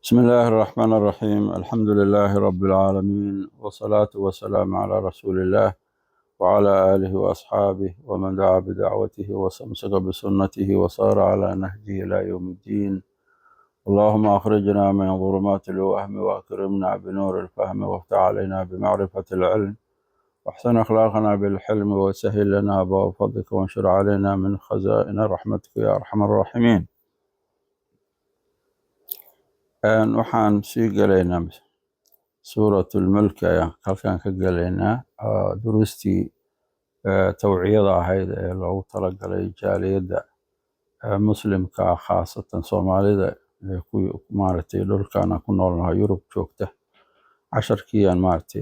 بسم الله الرحمن الرحيم. الحمد لله رب العالمين، والصلاة والسلام على رسول الله وعلى آله وأصحابه ومن دعا بدعوته واستمسك بسنته وصار على نهجه إلى يوم الدين. اللهم أخرجنا من ظلمات الوهم وأكرمنا بنور الفهم وافتح علينا بمعرفة العلم واحسن أخلاقنا بالحلم وسهل لنا أبواب فضلك وانشر علينا من خزائن رحمتك يا أرحم الراحمين. waxaan sii galaynaa suuratul mulk ayaan halkan ka galaynaa duruustii tawciyada ahayd ee loogu talagalay jaaliyadda muslimka ah, khaasatan soomaalida ee ku maaragtay dhulkan ku noolnahay Yurub joogta. casharkii aan maaragtay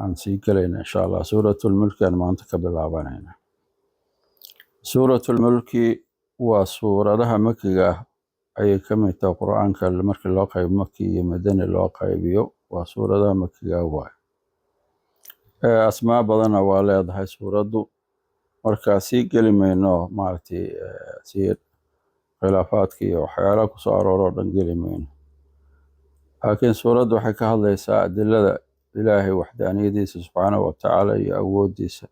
aan sii galaynaa insha Allah. suuratul mulk aan maanta ka bilaabanaynaa. suuratul mulki waa suuradaha makiga ah ayay ka mid tahay qur-aanka. markii loo qaybo maki iyo madani loo qaybiyo waa suuradaha makiga waay. asmaa badanna waa leedahay suuraddu, markaa sii geli mayno maaragtay sii khilaafaadka iyo waxyaalaha kusoo arooroo dhan geli mayno. laakiin suuraddu waxay ka hadlaysaa adilada ilaahay waxdaaniyadiisa subxaanahu watacaala iyo awooddiisa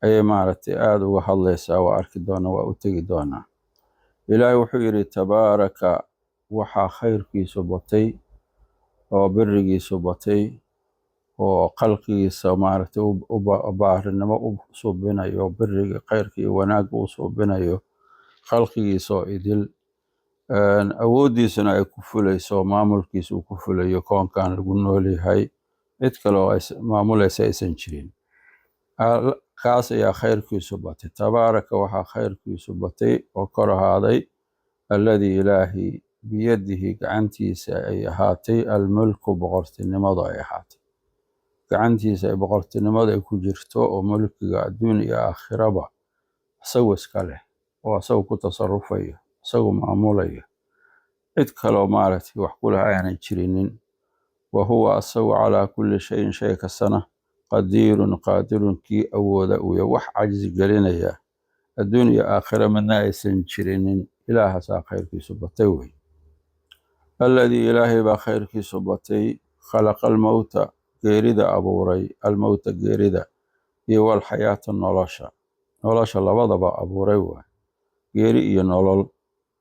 ayay maaragtay aada uga hadlaysaa. waa arki doonaa, waa u tegi doonaa. ilaahay wuxuu yidhi tabaaraka, waxaa khayrkiisu batay oo birigiisu batay oo khalqigiisa maaragtay baarinimo u suubinayo, biriga khayrka iyo wanaagga u suubinayo khalqigiisa oo idil, awooddiisana ay ku fulayso, maamulkiisa uu ku fulayo koonkan lagu nool yahay, cid kale oo maamulaysa aysan jirin. kaas ayaa khayrkiisu batay. tabaaraka, waxaa khayrkiisu batay oo kor ahaaday alladii ilaahi biyadihi gacantiisa ay ahaatay almulku, boqortinimadu ay ahaatay. gacantiisa ay boqortinimada ay ku jirto oo mulkiga adduun iyo aakhiraba isagu iska leh oo isagu ku tasarufaya, isagu maamulaya, cid kaloo maaragtay wax ku leh aanay jirinin. wa huwa isagu calaa kulli shayin shay kastana qadiirun, qaadirun, kii awooda uya, wax cajzi gelinaya adduun iyo aakhira midna aysan jirinin. ilaahaasaa khayrkiisu batay wey. alladii ilaahay baa khayrkiisu batay khalaqa almowta, geerida abuuray, almowta geerida, iyo walxayaata nolosha labadaba abuuray waay. geeri iyo nolol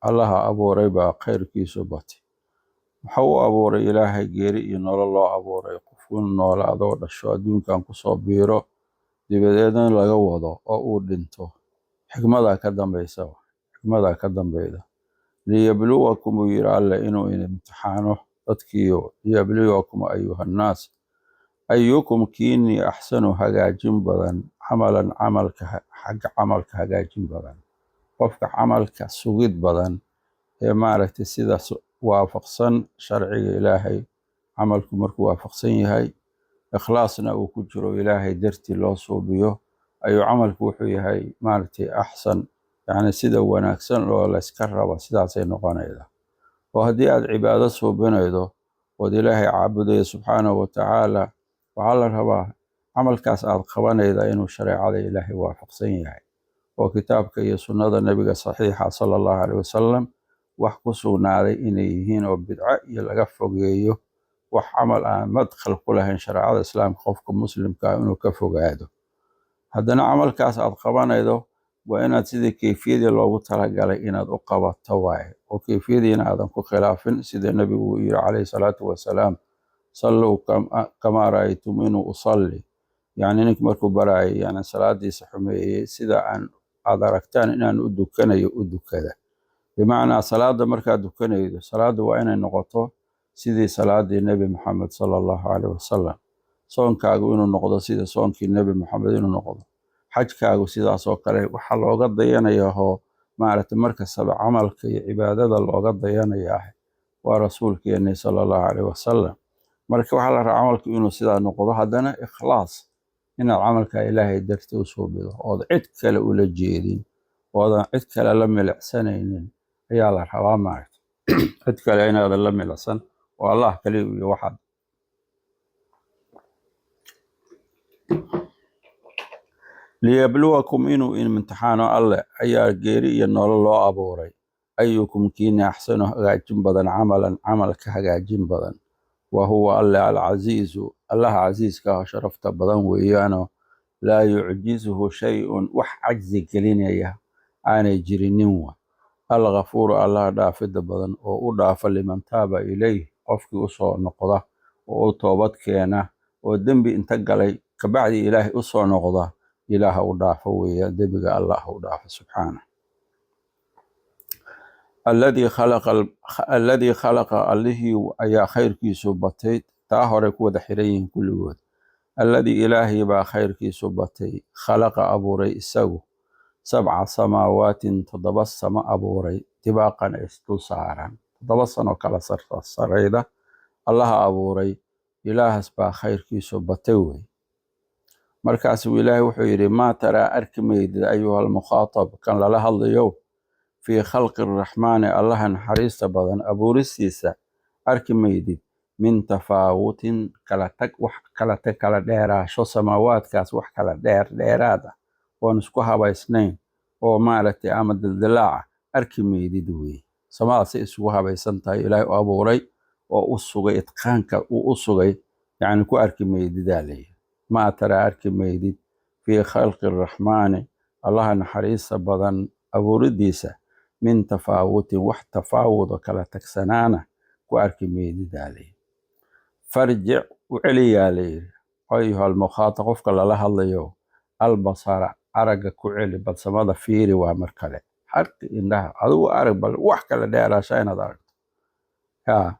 allaha abuuray baa khayrkiisu batay. muxuu u abuuray ilaahay geeri iyo nolol loo abuuray? qofku inuu noolaadoo dhasho, adduunkan kusoo biiro, dibadeedna laga wado oo uu dhinto. xikmadaa ka dambaysa, xikmadaa ka dambeyda. liyabluwakum uu yidhi alle inuu imtixaano dadkiiyo, liyabluwakum ayuhannaas, ayukum kiinii axsanu hagaajin badan camalan, camalka xagga camalka hagaajin badan. qofka camalka sugid badan ee maaragtay sidaas waafaqsan sharciga ilaahay, camalku markuu waafaqsan yahay, ikhlaasna uu ku jiro, ilaahay dartii loo suubiyo, ayuu camalku wuxuu yahay maaragtay axsan, yacni sida wanaagsan oo layska rabo sidaasay noqonayda. oo haddii aad cibaado suubinaydo ood ilaahay caabudayo subxaanahu watacaala, waxaa la rabaa camalkaas aad qabanayda inuu shareecada ilaahay waafaqsan yahay oo kitaabka iyo sunnada nebiga saxiixa sala allahu caleyhi wasalam wax ku sugnaaday inay yihiin, oo bidco iyo laga fogeeyo. wax camal aan madkhal ku lahayn shareecada islaamka qofka muslimka ah inuu ka fogaado. haddana camalkaas aad qabanaydo waa inaad sidii kayfiyadii loogu talagalay inaad u qabato waaye, oo kayfiyadiina aadan ku khilaafin, sida nebigu uu yidhi calayhi salaatu wasalaam, salluu kamaa ra'aytumuunii usalli. yacni ninka markuu baraayay yani salaadiisa xumeeyey, sida aad aragtaan inaan u dukanayo u dukada. bimacnaa salaada markaad dukanaydo, salaada waa inay noqoto sidii salaadii nebi maxamed sala allahu caleyhi wasalam. soonkaagu inuu noqdo sida soonkii nebi maxamed inuu noqdo. xajkaagu sidaasoo kale waxaa looga dayanayaa oo maaragtay markastaba camalka iyo cibaadada looga dayanayaa waa rasuulkeennii sala allahu caleyhi wasalam. marka waxaa la rabaa camalku inuu sidaa noqdo, haddana ikhlaas, inaad camalka ilaahay darti u suubido, ood cid kale ula jeedin, oodan cid kale la milicsanaynin ayaa la rabaa maaragtay. cid kale inaadan la milicsan oo allah kaliya iyo waxaad. liyabluwakum inuu imtixaano alle ayaa geeri iyo nolol loo abuuray. ayukum kiina axsanu hagaajin badan camalan camalka hagaajin badan wahuwa alle alcasiizu allaha casiiska sharafta badan weeyaanoo laa yucjizuhu shay-un wax cajzi gelinaya aanay jirinin wa alghafuuru allaha dhaafida badan oo u dhaafa liman taaba ilayh qofkii usoo noqda oo u toobad keena oo dembi inta galay kabacdi ilaahay usoo noqda ilaaha u dhaafo weeya dembiga allah u dhaafo subxaanah alladii khalaqa allihii ayaa khayrkiisu batay taa hore ku wada xiran yihiin kulligood alladii ilaahay baa khayrkiisu batay khalaqa abuuray isagu 7 samaawatin 7 samo abuuray tibaaqan isdul saaran 7 sano kala sarayda allaha abuuray ilaahas baa khayrkiisu batay wey markaasuu ilaahay wuxuu yidhi maa taraa arki maydid ayuha almukhaatab kan lala hadlayo fii khalqi araxmaani allaha naxariista badan abuuristiisa arki maydid min tafaawutin kala dheeraasho samaawaadkaas wax kala dheeraad ah oon isku habaysnayn oo maaragtay ama dildilaaca arki maydid wey samadaasay isugu habaysan tahay ilaahay u abuuray oo u sugay itqaanka uu u sugay yacni ku arki maydidaa leeyahay maa taraa arki maydid fii khalqi araxmaani allaha naxariista badan abuuridiisa min tafaawutin wax tafaawud oo kala tagsanaana ku arki maydidaa leeyahay farjic u celiyaa layidhi ayuha almukhaatab qofka lala hadlayo albasara aragga ku celi bal samada fiiri waa mar kale xarqi indhaha adigu arag bal wax kala dheeraasha inaad aragto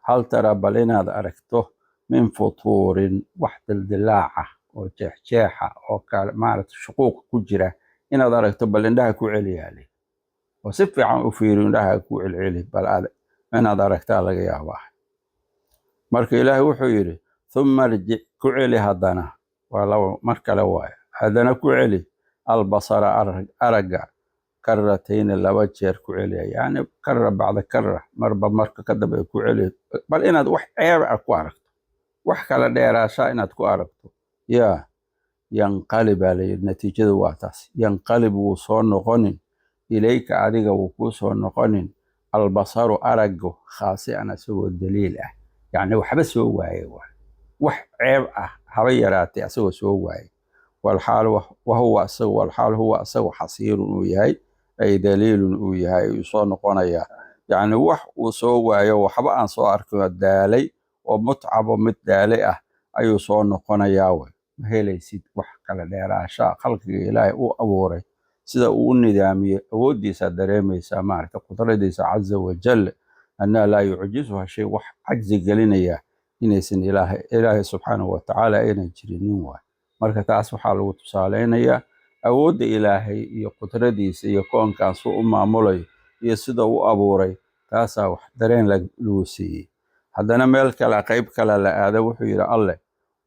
hal tara bal inaad aragto min futuurin wax dildilaaca oo jeexjeexa oo kale maaragta shuquuq ku jira inaad aragto bal indhaha ku celiyaa layidhi oo si fiican u fiiri indhaha ku celceli bal inaad aragtaa laga yaabaa marka ilaahay wuxuu yidhi thumma rjic ku celi haddana waa laba mar kale waayo haddana ku celi albasara aragga karatayni 2 jeer ku celiya yacni kara bacda kara marba marka ka dambe ku celi bal inaad wax ceeb ah ku aragto wax kala dheeraashaa inaad ku aragto yaa yanqalib baa layidhi natiijada waa taas yanqalib wuu soo noqonin ilayka adiga wuu kuu soo noqonin albasaru araggu khaasi'an isagoo daliil ah yacni waxba soo waaye wax ceeb ah haba yaraatay asagoo soo waaye walxaal huwa asagu xasiirun uu yahay ay daliilun uu yahay ayuu soo noqonayaa yacni wax uu soo waayo waxba aan soo arkin daalay oo mutcabo mid daalay ah ayuu soo noqonayaa wey ma helaysid wax kala dheeraasha khalqiga ilaahay uu abuuray sida uu u nidaamiyey awooddiisa dareemaysaa maaragta qudradiisa caza wajal annaha laa yucjizuha shay wax cajzi gelinaya inaysan ilaahay subxaanahu watacaala aynan jirinin waay marka taas waxaa lagu tusaaleynayaa awoodda ilaahay iyo qudradiisa iyo koonkan suu u maamulayo iyo sida u abuuray taasaa wax dareen lagu siiyey haddana meel kale qayb kale la aada wuxuu yidhi alleh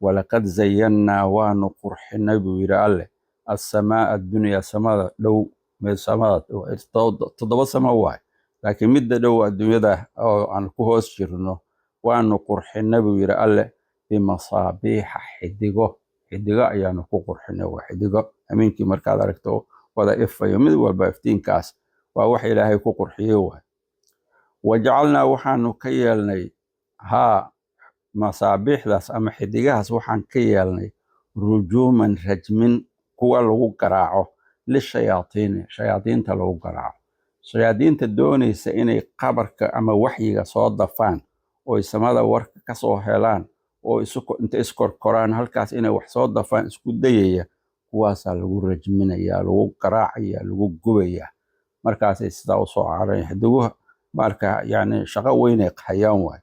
walaqad zayannaa waanu qurxinay buu yidhi alleh assamaa addunya samada dhow samada 7 samo waay laakiin midda dhow adduunyada oo aan ku hoos jirno waanu qurxinay buu yidhi alleh bimasaabiixa xidigo ayaanu ku qurxinay waa xidigo habeenkii markaad aragto wada ifayo mid walba iftiinkaas waa wax ilaahay ku qurxiyey waay wajacalnaa waxaanu ka yeelnay masaabiixdaas ama xidigahaas waxaan ka yeelnay rujuuman rajmin kuwa lagu garaaco shayaadiinta lagu garaaco shayaadiinta doonaysa inay qabarka ama waxyiga soo dafaan oo samada warka ka soo helaan oo inta iskorkoraan halkaas inay wax soo dafaan isku dayaya kuwaasaa lagu rajminaya lagu garaacaya lagu gubaya markaasay sidaa u soo cararayaan xidigu marka yacni shaqo weynay hayaan waay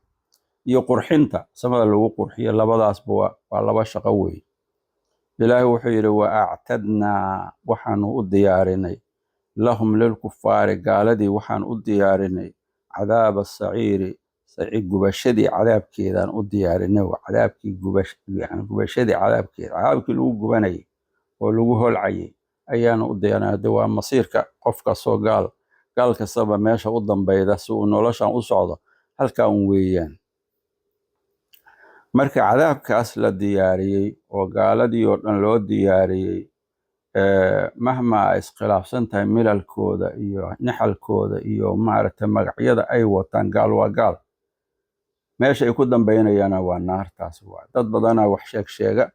iyo qurxinta samada lagu qurxiyo labadaasba waa laba shaqo weyn ilaahay wuxuu yidhi wa actadnaa waxaanu u diyaarinay lahum lilkufaari gaaladii waxaan u diyaarinay cadaaba saciiri gubashadii cadaabkeedaan u diyaarinay cadaabkii gubashadii cadaabkii lagu gubanayay oo lagu holcayay ayaanu u diyaarinay waa masiirka qof kastoo gaal kastaba meesha u dambayda si uu noloshan u socdo halkan weeyaan marka cadaabkaas la diyaariyey oo gaaladii oo dhan loo diyaariyey mahma ay iskhilaafsan tahay milalkooda iyo nixalkooda iyo maaragtay magacyada ay wataan gaal waa gaal meesha ay ku dambaynayaana waa naartaas waa dad badanaa wax sheeg sheega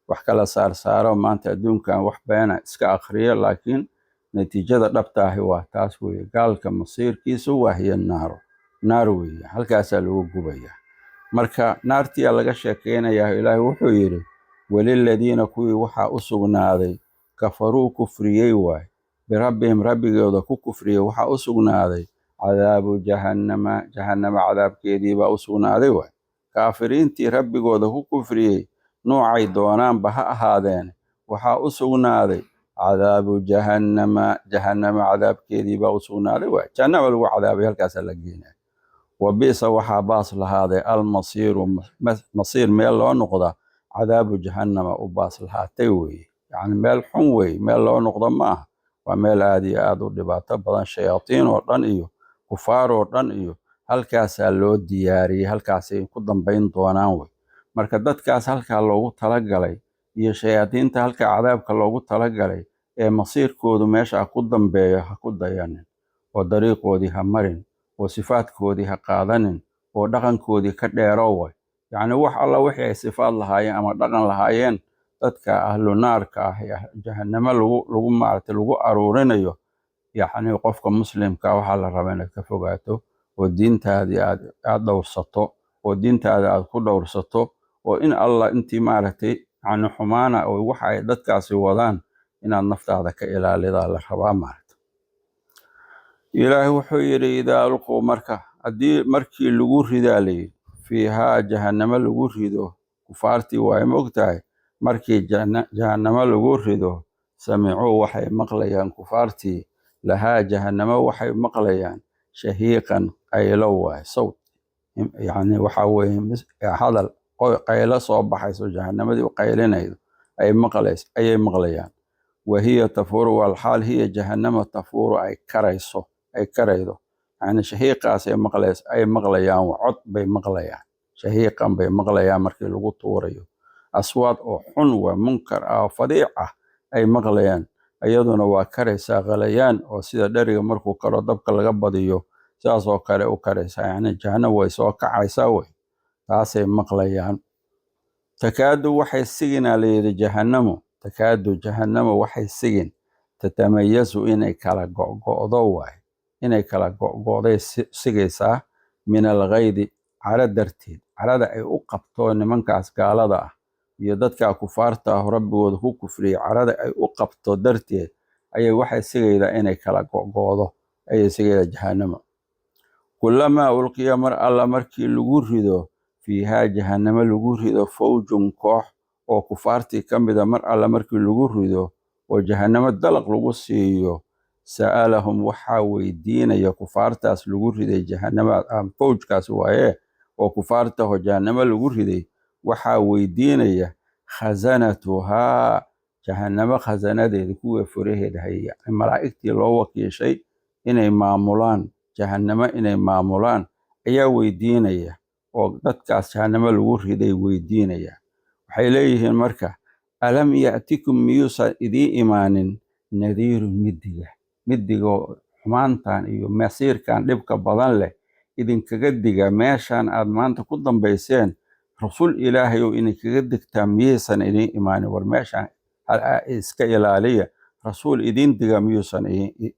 wax kala saarsaaro maanta adduunkan wax beena iska akhriya laakiin natiijada dhabta ahi waa taas weeye gaalka masiirkiisu waa hiya naar weeye halkaasaa lagu gubaya marka naartiyaa laga sheekeynayaa ilaahay wuxuu yidhi waliladiina kuwii waxaa u sugnaaday kafaruu kufriyey waay birabbihim rabbigooda ku kufriyey waxaa u sugnaaday cadaabu jahannama cadaabkeediibaa u sugnaaday waay kaafiriintii rabbigooda ku kufriyey noocay doonaanba ha ahaadeen waxaa u sugnaaday cadaabu jahannama cadaabkeediibaa u sugnaaday waay jahannama lagu cadaabay halkaasaa la geenaya wabi'sa waxaa baas lahaaday almasiiru masiir meel loo noqda cadaabu jahannama u baas lahaatay weeye yacni meel xun weeye meel loo noqdo ma aha waa meel aad iyo aad u dhibaato badan shayaatiin oo dhan iyo kufaar oo dhan iyo halkaasaa loo diyaariyey halkaasay ku dambayn doonaan wey marka dadkaas halkaa loogu talagalay iyo shayaadiinta halkaa cadaabka loogu talagalay ee masiirkoodu meesha ku dambeeyo ha ku dayanin oo dariiqoodii ha marin oo sifaadkoodii ha qaadanin oo dhaqankoodii ka dheero way yacni wax alla wixii ay sifaad lahaayeen ama dhaqan lahaayeen dadka ahlu naarka ah ee jahannamo lagu maaragtay lagu aruurinayo yacni qofka muslimka waxaa la rabaa inaad ka fogaato oo diintaadii aad dhowrsato oo diintaada aad ku dhowrsato oo in allah intii maaragtay yacni xumaana oo waxa ay dadkaasi wadaan inaad naftaada ka ilaalidaa la rabaa maaragta ilaahay wuxuu yidhi idaa alquu markii lagu ridaa layidhi fiihaa jahannamo lagu rido kufaartii waa mogtahay markii jahannamo lagu rido samicuu waxay maqlayaan kufaartii lahaa jahannamo waxay maqlayaan shahiiqan qaylo waay sawt yacni waxaa weeye hadal qaylo soo baxayso jahannamadii u qaylinaydo ayay maqlayaan wahiya tafuuru walxaal hiya jahannama tafuuru ay karaydo yani shahiiqaas ay maqlayaan cod bay maqlayaan shahiiqan bay maqlayaan markii lagu tuurayo aswaad oo xun waa munkar ah oo fadiic ah ay maqlayaan iyaduna waa karaysaa qalayaan oo sida dheriga markuu karo dabka laga badiyo sidaas oo kale u karaysaa yani jahannam way soo kacaysaa wey taasay maqlayaan takaadu waxay siginaa layidhi jahannamo waxay sigin tatamayasu inay kala go'go'do waay inay kala go'go'day sigaysaa min alghaydi cara darteed carada ay u qabto nimankaas gaalada ah iyo dadka kufaarta ah rabbigooda ku kufriyey carada ay u qabto darteed ayay waxay sigaydaa inay kala go'go'do ayay sigaydaa jahannamo kulamaa ulqiya mar alla markii lagu rido fiihaa jahannamo lagu rido fawjun koox oo kufaartii ka mida mar alla markii lagu rido oo jahannamo dalaq lagu siiyo sa'alahum waxaa weydiinaya kufaartaas lagu riday jahannama fawjkaas waaye oo kufaartaho jahannamo lagu riday waxaa weydiinaya khasanatuhaa jahannamo khasanadeeda kuwa furaheeda haya malaa'igtii loo wakiishay inay maamulaan jahannamo inay maamulaan ayaa weydiinaya oo dadkaas jahannamo lagu riday weydiinaya waxay leeyihiin marka alam ya'tikum miyuusan idiin imaanin nadiirun midigoo xumaantan iyo masiirkan dhibka badan leh idinkaga diga meeshan aad maanta ku dambayseen rasuul ilaahay oo idinkaga digtaa miyaysan idiin imaanin war meeshan iska ilaaliya rasuul idiin diga miyuusan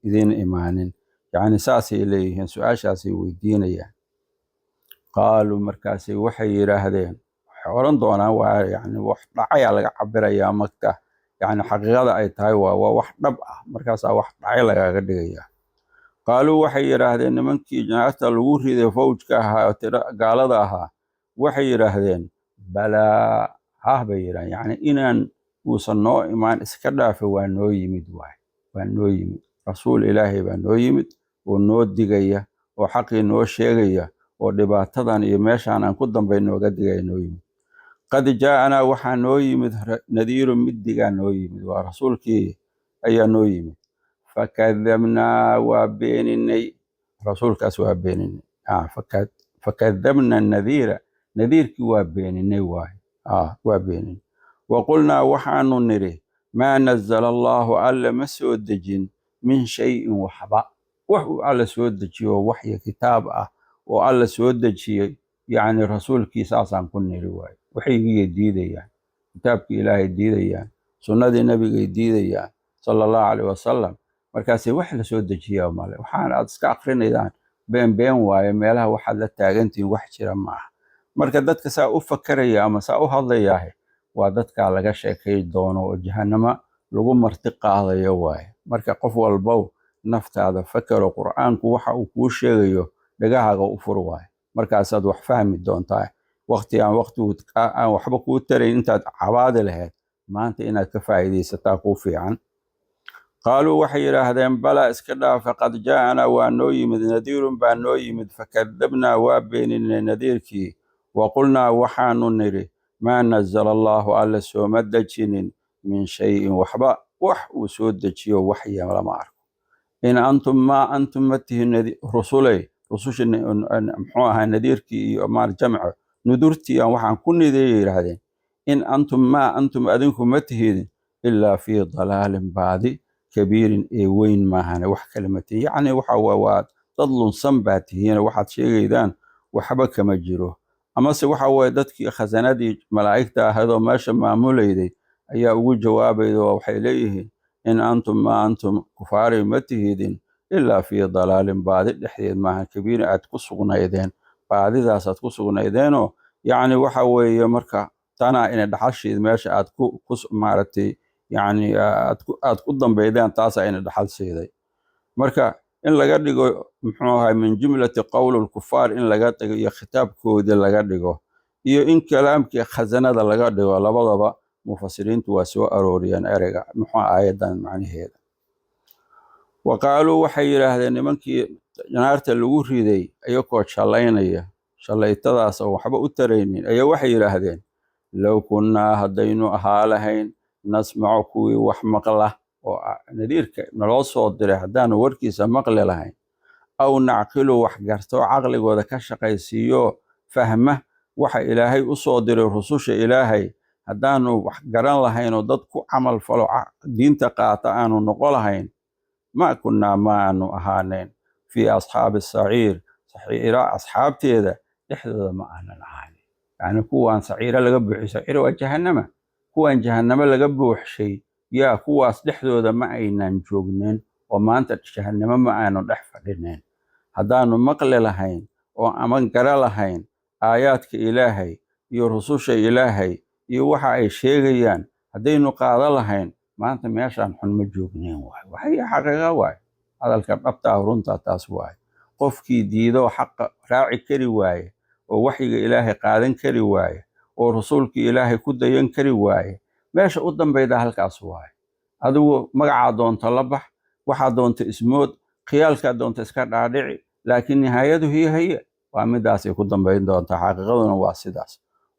idiin imaanin yacni saasay leeyihiin su-aashaasay weydiinayaan qaaluu markaasay waxay yidhaahdeen waxay odhan doonaan waa yani wax dhacayaa laga cabirayaa marka yani xaqiiqada ay tahay waa wax dhab ah markaasaa wax dhacay lagaga dhigayaa qaaluu waxay yidhaahdeen nimankii naarta lagu riday fawjka ahaa gaalada ahaa waxay yidhaahdeen balaa hah bay yidhahdeen yani inaan uusan noo imaan iska dhaafe waa noo yimid rasuul ilaahay baa noo yimid oo noo digaya oo xaqii noo sheegaya oo dhibaatadan iyo meeshaan aan ku dambay nooga digaya noo yimid qad jaa'anaa waxaa noo yimid nadiirun mid digaa noo yimid waa rasuulkii ayaa noo yimid fakadabnaa waa beeninay rasuulkaas waa beeninay fakadabna nadiirkii waa beeninay waa beeninay waqulnaa waxaanu nidhi maa nazala allaahu alle ma soo dejin min shayin waxba wax uu alle soo dejiyo waxyi kitaab ah oo alle soo dejiyey yacni rasuulkiisaasaan ku niri waaye waxaygiyay diidayaan kitaabkii ilaahay diidayaan sunnadii nebigay diidayaan sala allahu caleyh wasalam markaasay wax la soo dejiyaa male waxaan aad iska akrinaydaan been waaye meelaha waxaad la taagantihiin wax jira ma aha marka dadka saa u fakaraya ama saa u hadlayaahe waa dadkaa laga sheekay doono oo jahannamo lagu marti qaadayo waaye marka qof walbow naftaada fakero qur'aanku waxa uu kuu sheegayo dhagahaaga u fur waaye markaasaad wax fahmi doontaa waqti aan waxba kuu tarayn intaad cabaadi lahayd maanta inaad ka faa'iidaysataa kuu fiican qaaluu waxay yidhaahdeen balaa iska dhaafa qad jaa'anaa waa noo yimid nadiirun baa noo yimid fakadabnaa waa beeninay nadiirkii wa qulnaa waxaanu nidhi maa nazala allaahu alle sooma dejinin min shayin waxba wax uu soo dejiyo waxya lama arko in antum maa antum ma tihin rusuley rususha muxuu ahaa nadiirkii iyo maal jamco nudurtii aan waxaan ku nideeyay yidhaahdeen in antum maa antum adinku ma tihidin ilaa fii dalaalin baadi kabiirin ee weyn maahane wax kale ma tihin yacni waxa waa dad lunsan baa tihiin waxaad sheegaydaan waxba kama jiro amase waxa waaye dadkii khasanadii malaa'igta ahaydoo meesha maamulayday ayaa ugu jawaabayda oo waxay leeyihiin in antum maa antum kufaari ma tihidin ilaa fii dalaalin baadi dhexdeed maahan kabiirin aad ku sugnaydeen baadidaasaad ku sugnaydeenoo yacni waxa weeye marka tanaa ina dhaxalshiid meesha aad ku maaragtay yacni aad ku dambaydeen taasaa ina dhaxal siiday marka in laga dhigo muxuu ahay min jumlati qowli lkufaar in laga dhigo iyo khitaabkoodii laga dhigo iyo in kalaamkii khasanada laga dhigo labadaba mufasiriintu waa soo arooriyeen ereyga muxuu aayadan macnaheeda wa qaaluu waxay yidhaahdeen nimankii naarta lagu riday ayagoo shallaynaya shallaytadaas oo waxba u taraynin ayaa waxay yidhaahdeen low kunnaa haddaynu ahaa lahayn nasmacu kuwii wax maqla oo nadiirka naloo soo diray haddaanu warkiisa maqli lahayn aw nacqilu wax garto caqligooda ka shaqaysiiyo fahma waxa ilaahay u soo diray rususha ilaahay haddaanu wax garan lahayn oo dad ku camal falo diinta qaata aanu noqo lahayn ma kunnaa ma aanu ahaaneen fii asxaabi saciir saciira asxaabteeda dhexdooda ma aanan ahaanin yacni kuwaan saciiro laga buuxay saciiro waa jahannama kuwaan jahannamo laga buuxshay yaa kuwaas dhexdooda ma aynan joognin oo maanta jahannamo ma aanu dhex fadhineen haddaanu maqli lahayn oo aman gara lahayn aayaadka ilaahay iyo rususha ilaahay iyo waxa ay sheegayaan haddaynu qaada lahayn maanta meeshaan xun ma joogneen waay waxay xaqiiqa waay hadalka dhabtaa runta taas waay qofkii diidoo xaqa raaci kari waaye oo waxyiga ilaahay qaadan kari waaye oo rasuulkii ilaahay ku dayan kari waaye meesha u dambayda halkaas waaye adigu magacaa doonta la bax waxaa doonta ismood khiyaalkaa doonta iska dhaadhici laakiin nihaayadu hiya waa midaasay ku dambayn doontaa xaqiiqaduna waa sidaas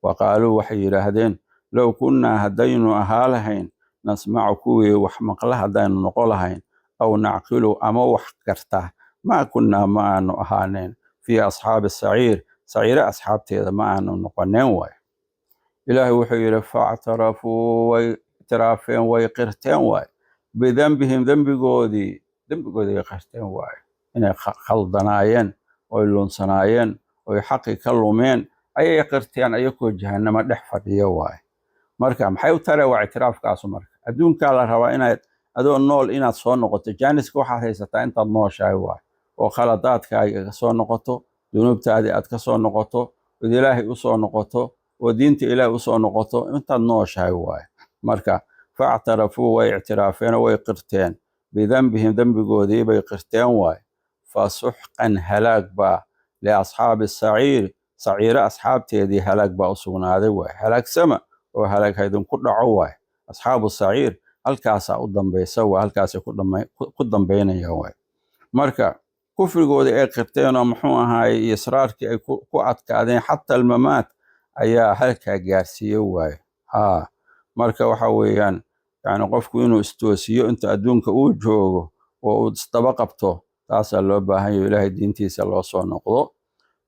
wa qaaluu waxay yidhaahdeen low kunnaa haddaynu ahaa lahayn nasmacu kuwii wax maqla haddaynu noqo lahayn aw nacqilu ama wax garta maa kunnaa ma aanu ahaaneen fii asxaabi saciir saciire asxaabteeda ma aanu noqoneen waay ilaahay wuxuu yidhi factarafuu way itiraafeen way qirteen waay bidembihim dembigoodii ay qirteen waay inay khaldanaayeen oy lunsanaayeen oy xaqi ka lumeen ayay qirteen ayagoo jahannamo dhex fadhiya waay marka maxay u taree waa ictiraafkaasu marka adduunkaa la rabaa inaad adoo nool inaad soo noqoto jaaniska waxaad haysataa intaad nooshahay waay oo khaladaadkaaga ka soo noqoto dunuubtaadii aad ka soo noqoto ood ilaahay u soo noqoto oo diinta ilaahay u soo noqoto intaad nooshahay waay marka factarafuu way ictiraafeen oo way qirteen bidembihim dembigoodii bay qirteen waay fasuxqan halaag baa liasxaabi saciir saciire asxaabteedii halaag baa u sugnaaday waay halaagsama oo halaag haydinku dhaco waay asxaabu saciir halkaasaa u dambaysa waa halkaasay ku dambaynayaan waay marka kufrigoodii ay qirteen oo muxuu ahaayey israarkii ay ku adkaadeen xataa almamaat ayaa halkaa gaarsiiye waaye marka waxa weeyaan yani qofku inuu istoosiyo inta adduunka uu joogo oo uu isdaba qabto taasaa loo baahan yaho ilaahay diintiisa loo soo noqdo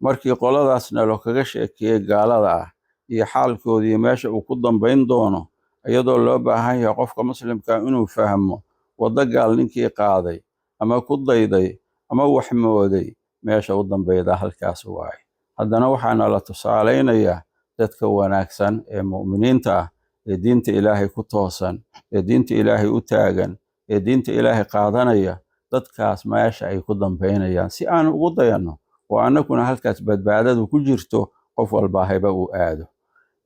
markii qoladaasna loo kaga sheekeeyey gaalada ah iyo xaalkoodii meesha uu ku dambayn doono iyadoo loo baahan yahay qofka muslimka inuu fahmo waddo gaal ninkii qaaday ama ku dayday ama wax mooday meesha u dambeyda halkaas waaye. haddana waxaana la tusaalaynayaa dadka wanaagsan ee mu'miniinta ah ee diinta ilaahay ku toosan ee diinta ilaahay u taagan ee diinta ilaahay qaadanaya, dadkaas meesha ay ku dambeynayaan si aan ugu dayanno oo annaguna halkaas badbaadadu ku jirto qof walba hayba uu aado.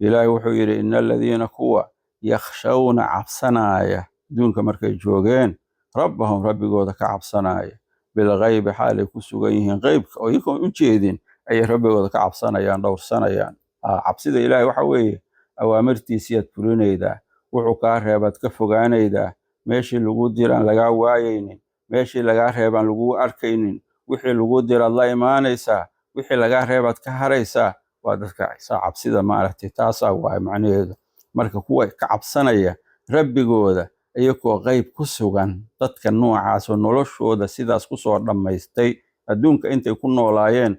ilaahay wuxuu yidhi ina aladiina kuwa yakhshawna cabsanaaya adduunka markay joogeen rabbahum rabbigooda ka cabsanaaya bilghaybi xaalay ku sugan yihiin qeybka oo iyagoon u jeedin ayay rabbigooda ka cabsanayaan, dhowrsanayaan. cabsida ilaahay waxa weeye awaamirtiisiyaad fulinaydaa, wuxuu kaa reebaad ka fogaanaydaa, meeshii lagu diraan lagaa waayaynin, meeshii lagaa reebaan lagu arkaynin, wixii lagu diraad la imaanaysaa, wixii lagaa reebaad ka haraysaa. waa dadka cabsida maaragtay taasaa waay macnaheedu. marka kuwa ka cabsanaya rabbigooda iyagoo qeyb ku sugan, dadka noocaas oo noloshooda sidaas kusoo dhammaystay adduunka intay ku noolaayeen,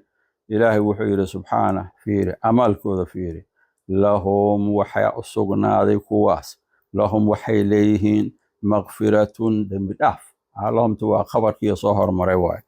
ilaahay wuxuu yidhi subxaana fiiri amaalkooda fiiri, lahum waxaa u sugnaaday kuwaas, lahum waxay leeyihiin maqfiratun dembi dhaaf. lahumtu waa khabarkiiyo soo hormaray waay.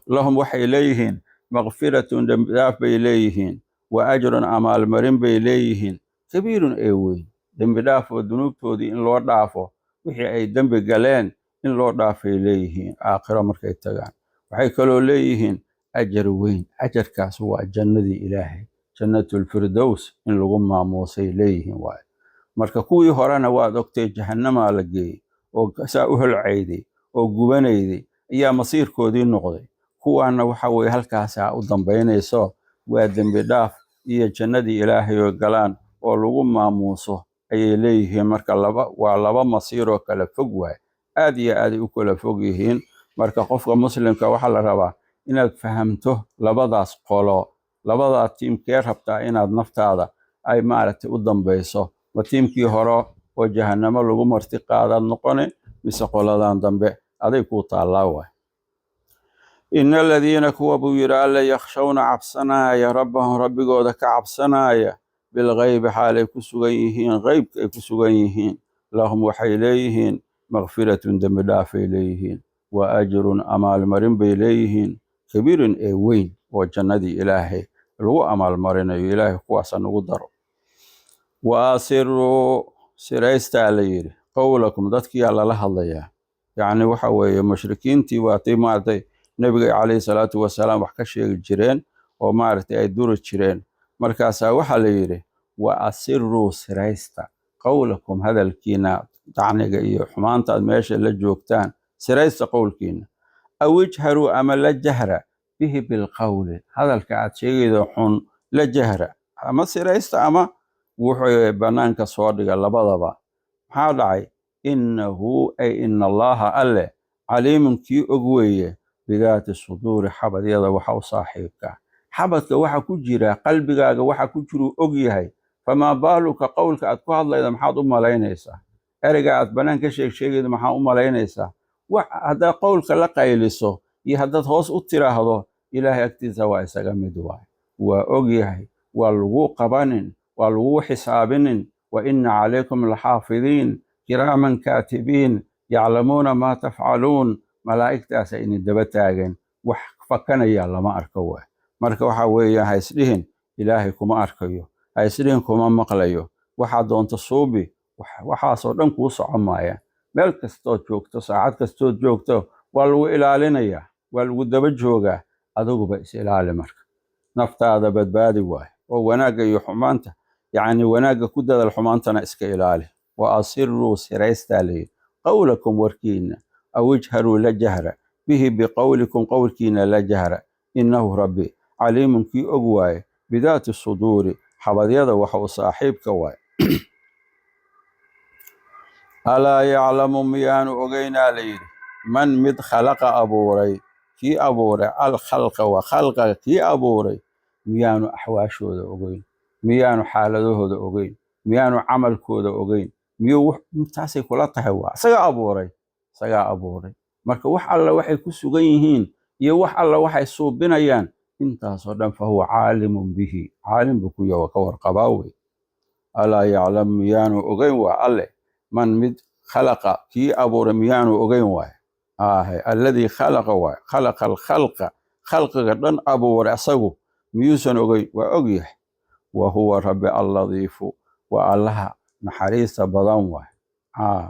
lahum waxay leeyihiin maqfiratun dembi dhaaf bay leeyihiin, wa ajrun amaalmarin bay leeyihiin, kabiirun ee weyn. dembi dhaaf oo dunuubtoodii in loo dhaafo, wixii ay dembi galeen in loo dhaafay leeyihiin aakhiro markay tagaan. waxay kaloo leeyihiin ajar weyn, ajarkaas waa jannadii ilaahay, jannatulfirdows in lagu maamuusay leeyihiin waaye. marka kuwii horena waad ogtay jahannamaa la geeyey oo saa u holcayday oo gubanayday ayaa masiirkoodii noqday. kuwaana waxa weye halkaasaa u dambaynayso, waa dembi dhaaf iyo jannadii ilaahay oo galaan oo lagu maamuuso ayay leeyihiin. marka waa laba masiiroo kala fog waaye, aad iyo aaday u kala fog yihiin. marka qofka muslimka waxaa la rabaa inaad fahamto labadaas qolo, labadaa tiimkee rabtaa inaad naftaada ay maaragtay u dambayso. ma tiimkii hore oo jahannamo lagu marti qaadaad noqone, mise qoladan dambe aday kuu taallaa waay. ina aladiina kuwa buu yidhi alla yakhshawna cabsanaaya rabbahum rabbigooda ka cabsanaaya bilghaybi xaalay ku sugan yihiin, qeybka ay ku sugan yihiin, lahum waxay leeyihiin maqfiratun dembi dhaafay leeyihiin, wa ajrun amaalmarin bay leeyihiin, kabiirun ee weyn oo jannadii ilaahay lagu amaalmarinayo. ilaahay kuwaasa nagu daro. wa asiruu siraystaa la yidhi qowlakum, dadkiyaa lala hadlayaa. yacni waxa weeye mushrikiintii waatay maaragtay nebiga calayhi salaatu wasalaam wax ka sheegi jireen oo maaragtay ay duri jireen. markaasaa waxaa la yidhi wa asiruu siraysta qowlakum, hadalkiina dacniga iyo xumaantaad meesha la joogtaan siraysta qowlkiina. aw ijharuu ama la jahra bihi bilqowli, hadalka aad sheegaydo xun la jahra, ama siraysta ama wuxuu bannaanka soo dhiga labadaba. maxaa dhacay? innahu ay ina allaha alle caliimun kii og weeye bidaati suduuri, xabadyada waxa u saaxiibka. xabadka waxa ku jira, qalbigaaga waxa ku jiruu og yahay. famaa baaluka qowlka aad ku hadlayda maxaad u malaynaysaa? ereyga aad bannaan ka sheegaydo maxaa u malaynaysaa? haddaad qowlka la qayliso iyo haddaad hoos u tiraahdo, ilaahay agtiisa waa isaga mid waay. waa og yahay, waa lagu qabanin, waa lagu xisaabinin. wa ina calaykum laxaafidiin kiraaman kaatibiin yaclamuuna maa tafcaluun. malaa'igtaasa idin daba taagan, wax fakanaya lama arko waay. marka waxa weeye ha isdhihin ilaahay kuma arkayo, ha isdhihin kuma maqlayo, waxaa doonta suubi, waxaasoo dhan kuu socon maayaan. meel kastood joogto, saacad kastood joogto, waa lagu ilaalinayaa, waa lagu daba joogaa. adiguba is ilaali marka, naftaada badbaadi waay oo wanaagga iyo xumaanta, yacni wanaagga ku dadaal, xumaantana iska ilaali. wa asiruu siraystaa layidhi qowlakum warkiina, aw ijharuu la jahra bihi biqowlikum, qowlkiina la jahra. innahu rabbi caliimun kii og waaye bidaati suduuri, xabadyada waxa u saaxiibka waay. alaa yaclamu miyaanu ogeynaa layidhi man mid khalaqa abuuray, kii abuuray alkhalqa wa khalqa kii abuuray, miyaanu axwaashooda ogeyn, miyaanu xaaladahooda ogeyn, miyaanu camalkooda ogeyn, miyuu taasay kula tahay? waa isagaa abuuray, isagaa abuuray. marka wax alla waxay ku sugan yihiin iyo wax alla waxay suubinayaan intaasoo dhan fahuwa caalimun bihi, caalim buu ku yahay, ka warqabaa wey. alaa yaclam miyaanu ogeyn waay alle man mid khalaqa kii abuuray miyaanu ogeyn waay alladii khalaqa waay khalaqa alkhalqa khalqiga dhan abuuray asagu miyuusan ogeyn waa ogyahay wa huwa rabbi alladiifu waa allaha naxariista badan waay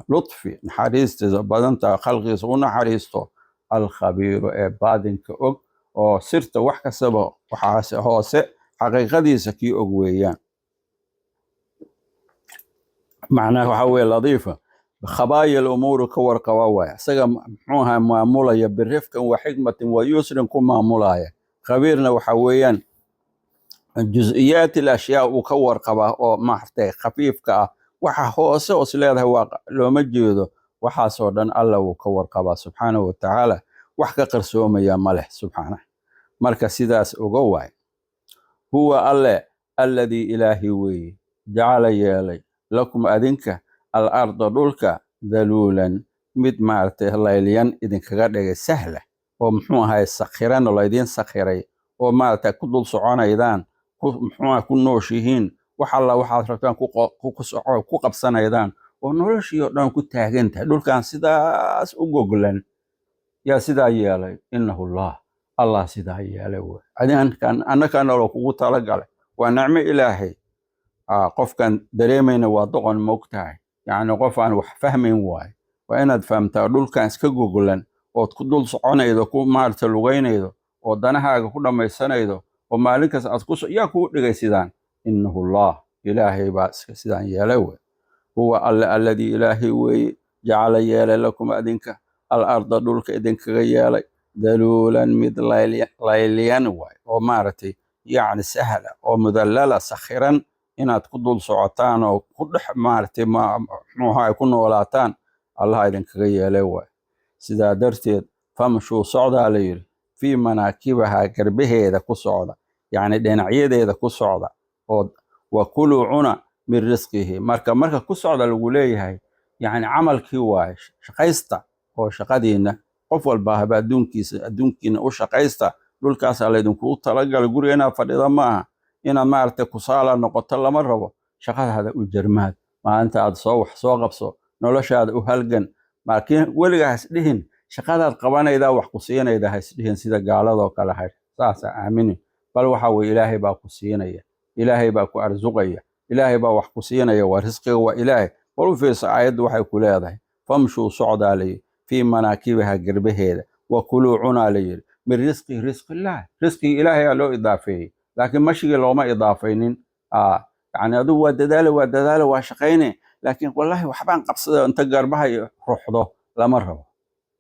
lutfi naxariistiisa badantaa khalqigiisa u naxariisto alkhabiiru ee baadinka og oo sirta wax kastaba waxaase hoose xaqiiqadiisa kii og weeyaan macnaha waxa weeye ladiifa khabaaya alumuuri ka warqaba waaya isaga muxuu ahaa maamulaya birifkan wa xikmatin wa yusrin ku maamulaya khabiirna waxa weeyaan juz'iyaati alashyaa uu ka warqabaa oo maartay khafiifka ah waxa hoose os leedahay waa looma jeedo waxaasoo dhan alla wuu ka warqabaa subxaanahu watacaala wax ka qarsoomaya ma leh subxaanah marka sidaas uga waay huwa alle alladii ilaahi weeye jacala yeelay lakum adinka alarda dhulka daluulan mid maaragtay laylyan idinkaga dhigay sahla oo muxuu ahay sakhiran oo laydiin sakhiray oo maaragtay ku dul soconaydaan muxuu ku nooshihiin wax alla waxaad rabtaan ku qabsanaydaan oo noloshii oo dhan ku taagan tahay dhulkan sidaas u goglan yaa sidaa yeelay innahu allah sidaa yeelay wey annakaa nolol kugu talagalay waa nicmo ilaahay qofkan dareemayna waa doqon moogtahay yacni qof aan wax fahmayn waayo waa inaad fahamtaa dhulkan iska goglan ood ku dul soconaydo ku maarta lugaynaydo oo danahaaga ku dhammaysanaydo oo maalin kasta aad yaa kuu dhigay sidaan innahu ilaahay baa iska sidaan yeelay wey huwa alle alladii ilaahay weeye jacala yeelay lakum adinka alarda dhulka idinkaga yeelay daluulan mid layliyan waay oo maaragtay yacni sahla oo mudallala sakhiran inaad ku dul socotaan oo ku dhex maaragtay muxuuha ku noolaataan allah idinkaga yeelay waay sidaa darteed famshuu socdaa la yidhi fii manaakibaha garbaheeda ku socda yacni dhinacyadeeda ku socda oo wa kuluu cuna min risqihi marka ku socda lagu leeyahay yacni camalkii waaye shaqaysta oo shaqadiinna qof walba haba adduunkiina u shaqaysta dhulkaasaa laydinkugu talagalay guriga inaad fadhida ma aha inaad maaragtay kusaala noqoto lama rabo shaqadaada u jarmaad maalinta aad wax soo qabso noloshaada u halgan laakiin weligaa hasdhihin shaqadaad qabanaydaa wax ku siinayda hasdhihin sida gaaladoo kale hay saasa aaminin bal waxa weye ilaahay baa ku siinaya ilaahay baa ku arsuqaya ilaahay baa wax ku siinaya waa risqiga waa ilaahay bal u fiirsa aayaddu waxay ku leedahay famshuu socdaa layidhi fii manaakibiha garbaheeda wa kuluu cunaa layidhi min risqihi risqillaah risqigii ilaahay aa loo idaafeeyey laakiin mashigii looma idaafaynin yani adigu waa dadaale waa shaqayne laakiin wallahi waxbaan qabsada inta garbaha ruuxdo lama rabo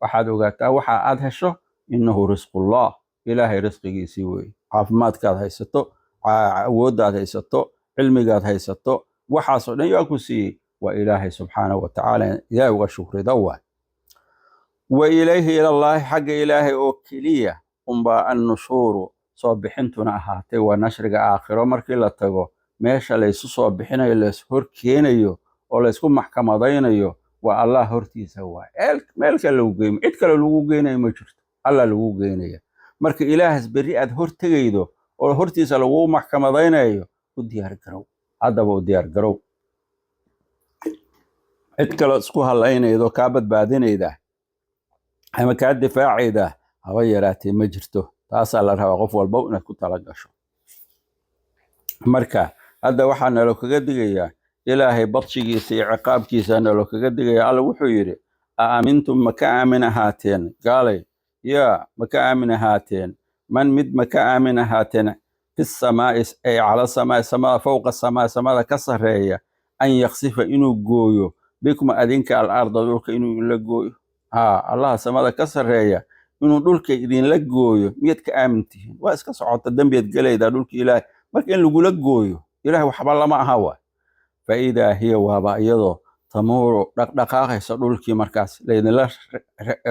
waxaad ogaataa waxa aad hesho innahu risqullah ilaahay risqigiisii weeye caafimaadkaad haysato awooddaad haysato cilmigaad haysato waxaasoo dhan yaa ku siiyey waa ilaahay subxaanahu watacaala ilaahay uga shukrida waay wa ilayhi ilallaahi xagga ilaahay oo keliya unbaa annushuuru soo bixintuna ahaatay waa nashriga aakhiro markii la tago meesha laysu soo bixinayo lays hor keenayo oo laysku maxkamadaynayo waa allah hortiisa waay meel kale lagu geymo cid kale lagu geynayo ma jirto allah lagu geynaya marka ilaahas berri aad hor tegaydo oo hortiisa lagu maxkamadaynayo u diyaar garow haddaba u diyaar garow cid kale isku halaynaydo kaa badbaadinayda ama kaa difaacayda haba yaraatee ma jirto taasaa la rabaa qof walba inaad ku tala gasho marka hadda waxaa nalo kaga digayaa ilaahay badshigiisa iyo ciqaabkiisa nalo kaga digaya alla wuxuu yidhi aamintum maka aamin ahaateen gaalay maka aamin ahaateen man mid maka aamin ahaateen fi samaa'i ay cala samaa'i samada fowqa samaa'i samada ka sarreeya an yaksifa inuu gooyo bikum adinka alarda dhulka inuu la gooyo allaha samada ka sarreeya inuu dhulka idinla gooyo miyaad ka aamin tihiin waa iska socota dembiyaad gelaydaa dhulka ilaahay marka in lagula gooyo ilahay waxba lama aha waay fa idaa hiya waaba iyadoo tamuuru dhaqdhaqaaqaysa dhulkii markaas laydinla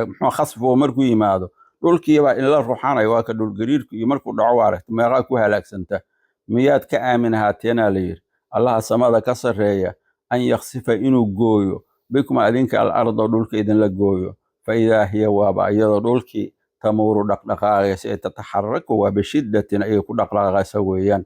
muxuu khasfo markuu yimaado dhulkiibaa inla ruxanayo waa ka dhulgariirku iyo markuu dhaco waa aragta meeqaa ku halaagsanta miyaad ka aamin ahaateenaa la yidhi allaha samada ka sarreeya an yaksifa inuu gooyo bikum adinka alarda dhulka idinla gooyo fa idaa hiya waaba iyadoo dhulkii tamuuru dhaqdhaqaaqaysa ee tataxaraku waa bishiddatin ayay ku dhaqdhaqaaqaysa weeyaan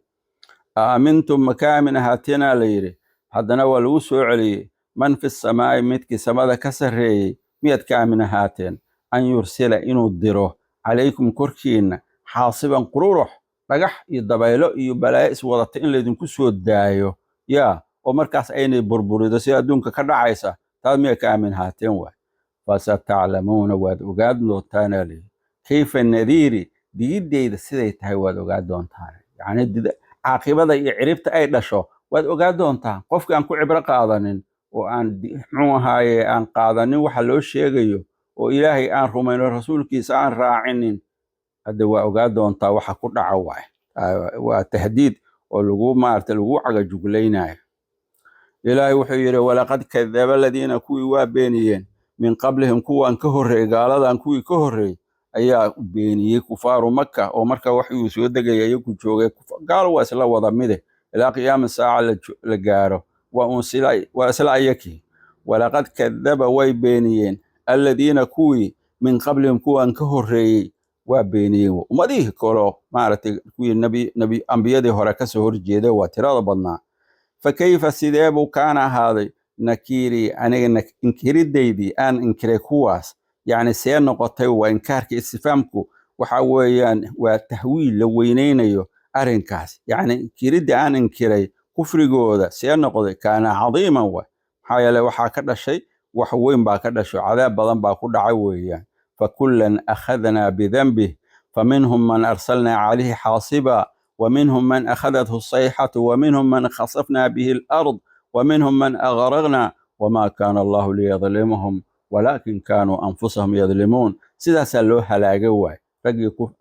aamintum maka aamin ahaateenaa la yidhi haddana waa lagu soo celiyey man fi samaa'i midkii samada ka sarreeyey miyaad ka aamin ahaateen an yursila inuu diro calaykum korkiinna xaasiban qururux dhagax iyo dabaylo iyo balaayo iswadata in laydinku soo daayo yaa oo markaas aynay burburido sida adduunka ka dhacaysa taad miyaad ka aamin ahaateen waay fasataclamuuna waad ogaan doontaana leeyi kayfa nadiiri digiddayda siday tahay waad ogaan doontaan yacni caaqibada iyo ciribta ay dhasho waad ogaan doontaan qofkii aan ku cibro qaadanin oo aan muxuu ahaaye aan qaadanin waxa loo sheegayo oo ilaahay aan rumayno rasuulkiisa aan raacinin hadda waa ogaan doontaa waxa ku dhaca waay waa tahdiid oo lagu maarata lagu cagajuglaynayo ilaahay wuxuu yidhi walaqad kadaba aladiina kuwii waa beeniyeen min qablihim kuwan ka horreeyey gaaladan kuwii ka horreeyey ayaa beeniyey kufaaru maka oo marka waxuu soo degaya iyagu joogay gaalo waa isla wada mide ilaa qiyaama saaca la gaaro waa isla ayakii walaqad kadaba way beeniyeen aladiina kuwii min qablihim kuwan ka horreeyey waa beeniyeen ummadihii kaloo maaragtay kuwii ambiyadii hore kasoo horjeeday waa tirada badnaa fakayfa sidee buu kaana ahaaday nakiirii aniga inkiridaydii aan inkiray kuwaas yacni see noqotay waa inkaarka istifaamku waxa weeyaan waa tahwiil la weynaynayo arrinkaas yacni inkiridda aan inkiray kufrigooda see noqday kaana cadiiman waay maxaa yeele waxaa ka dhashay wax weyn baa ka dhasho cadaab badan baa ku dhacay weeyaan fakullan akhadnaa bidanbih faminhum man arsalnaa calayhi xaasiba ومنهم من أخذته الصيحة ومنهم من خسفنا به الأرض ومنهم من أغرقنا وما كان الله ليظلمهم ولكن كانوا أنفسهم يظلمون سيداسا لو هلاغي واي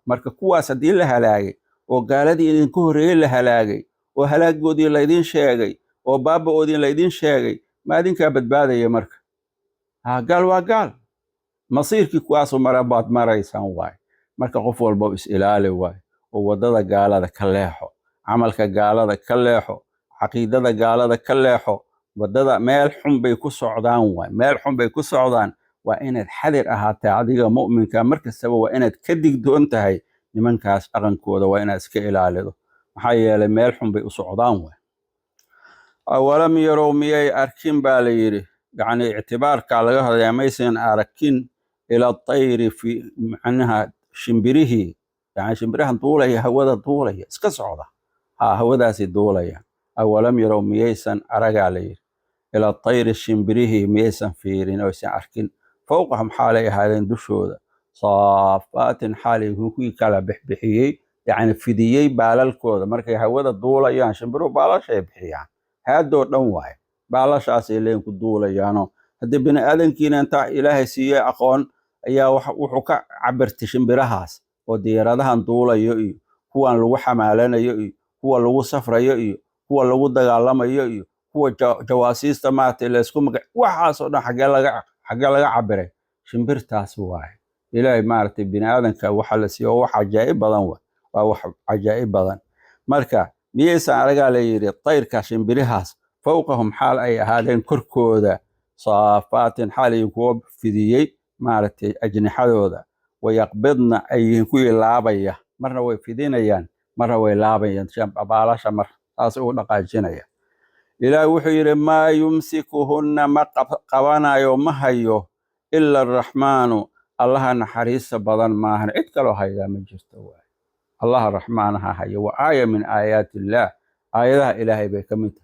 marka kuwaas hadii la halaagay oo gaaladii idinku horreeyay la halaagay oo halaagoodii laydin sheegay oo baabaoodii laydin sheegay ma idinkaa badbaadaya marka gaal waa gaal masiirkii kuwaasoo mara baad maraysaan waay marka qof walba is ilaali waay oo wadada gaalada ka leexo camalka gaalada ka leexo caqiidada gaalada ka leexo wadada meel xun bay ku socdaan waay meel xun bay ku socdaan waa inaad xadir ahaatay adiga mu'minka markastaba waa inaad ka digdoon tahay nimankaas dhaqankooda waa inaad iska ilaalido maxaa yeelay meel xun bay u socdaan waay awalam yarow miyay arkin baa la yidhi yacni ictibaarka laga hadlayaa maysan arkin ila tayri fi macnaha shimbirihii يعني شمبرها طولة هودا طولة اسكسعودة هودا سي طولة أولم يروا ميسا أرجع لي إلى الطير الشمبريه ميسا فيرين أو سعركين فوقهم حالي هذين دشودة صافات حالي هوكي كلا بحبحيي يعني فديي بالالكودة مركي هودا طولة يعني شمبرو بالاش يبحي يعني هذا دور نواي بالاش أسيلين كدولة يعني هدي بني آدم كينا انت إلهي سيئة أقون أيا وحكا عبرت شمبرهاس oo diyaaradahan duulayo iyo kuwan lagu xamaalanayo iyo kuwa lagu safrayo iyo kuwa lagu dagaalamayo iyo kuwa jawaasiista maartay la isku magac waxaas oo dhan xagee laga cabiray shimbirtaas waay ilaahay maartay bini'aadanka waxa la siiyo wax ajaa'ib badan waa wax ajaa'ib badan marka miyaysan aragaa la yidhi tayrka shimbirahaas fawqahum xaal ay ahaadeen korkooda saafaatin xaal ay kuwa fidiyey maartay ajnixadooda ويقبضن أي كوي لابية مرة ويفيدينيان مرة ويلابيان بالاشا مر تاسو دقاجينيا إلى وحير ما يمسكهن ما قوانا يوم هيو إلا الرحمن الله نحريس بدن ما هن اتكلو هيا من جستوى الله الرحمن هي وآية من آيات الله آية إلهي بكمت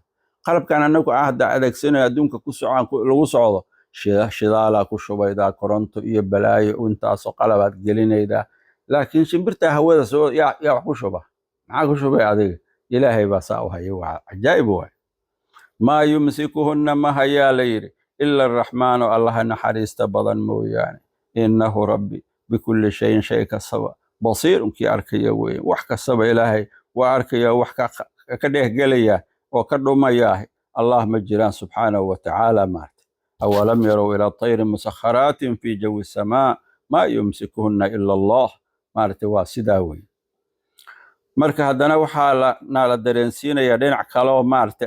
قلب كان أنكو عهد أدك سنة يدونك كسعان لو صعوده shidaala ku shubaydaa koronto iyo balaayo intaasoo qalabaad gelinaydaa laakiin shimbirta hawada soo yaa wax ku shuba maxaa ku shubay adiga ilaahay baa saa u haya waa cajaa'ib waay maa yumsikuhunna ma hayaa la yidhi ila araxmaanu allaha naxariista badan mooyaane innahu rabbi bikulli shayin shay kastaba basiirunkii arkaya weeye wax kastaba ilaahay waa arkaya wax ka dhehgelaya oo ka dhumaya allah ma jiraan subxaanahu watacaala maarta أولم يروا إلى الطير مسخرات في جو السماء ما يمسكهن إلا الله مارتي واسداوي مركا هدنا وحالا نالا درنسينا يدين عكالو مارتي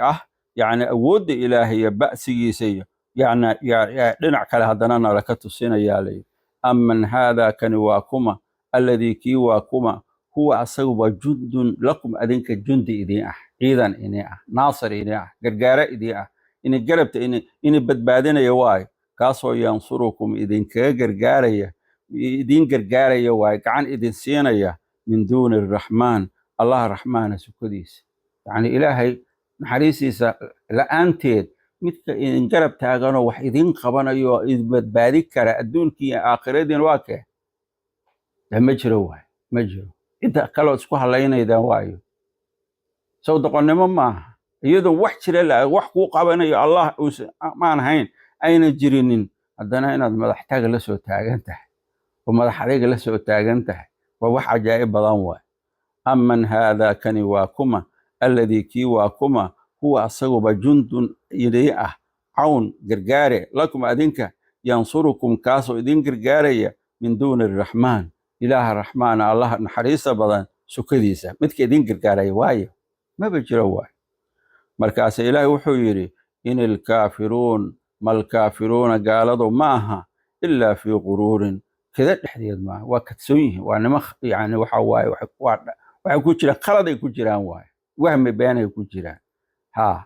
يعني أود إلهي بأسي سي يعني دين عكالا هدنا نالكتو سينا يالي أمن هذا كان واكما الذي كي واكما هو أسوى جند لكم أذنك جند إذيئة إذن إنيئة ناصر إنيئة قرقارة إذيئة إن قربت إن بدبادين يواي كاسو ينصركم إذنك قرقارة إذن قرقارة يواي كعن إذن سينية من دون الرحمن الله الرحمن سكديس يعني إلهي نحريسي لأنتيد مثل إن قرب تاغانو وح إذن قبانا يو إذ بدبادي كرا أدونكي آخر إذن واكه مجرو مجرو انت كلو اسكو هلينيدا waayo soo doqonnimo maaha iyadoo wax jira la wax ku qabanayo Allah maan hayn ayna jirinin haddana inaad madax taag la soo taagan tahay oo madax adeeg la soo taagan tahay waa wax ajaa'ib badan waay amman hada kani waa kuma alladhi ki waa kuma huwa asaguba jundun idii ah cawn gargaare lakum adinka yansurukum kaaso idin gargaaraya min duuni arrahmaan إله الرحمن الله نحريص بدن سكديسة متك دين قرقاري واي ما بجرا واي مركاس إله وحيري إن الكافرون ما الكافرون قالوا معها إلا في غرور كذا الحديث معه وكتسويه وأنا مخ يعني وحواي وحكون جرا خلد يكون جيران واي وهم بيان يكون جيران ها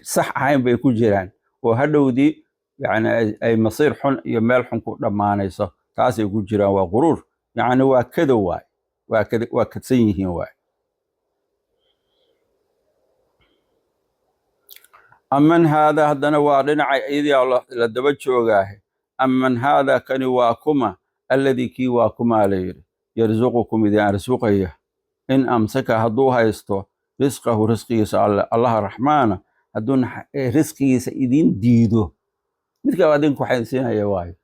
صح عين بيكون جيران وهدو دي يعني أي مصير حن يمال حنكو لما نيصه تاسي يكون جيران وغرور يعني وكذا واي وكتسيه واي أمن هذا هدنا وارنا عيدي الله لدبت شوقاه أمن هذا كان واكما الذي كي واكما لير يرزقكم إذا رزقيه إن أمسك هدوها يستو رزقه رزقي سأل الله الرحمن هدون رزقي سيدين ديدو مثل بعدين كحيسين يا واي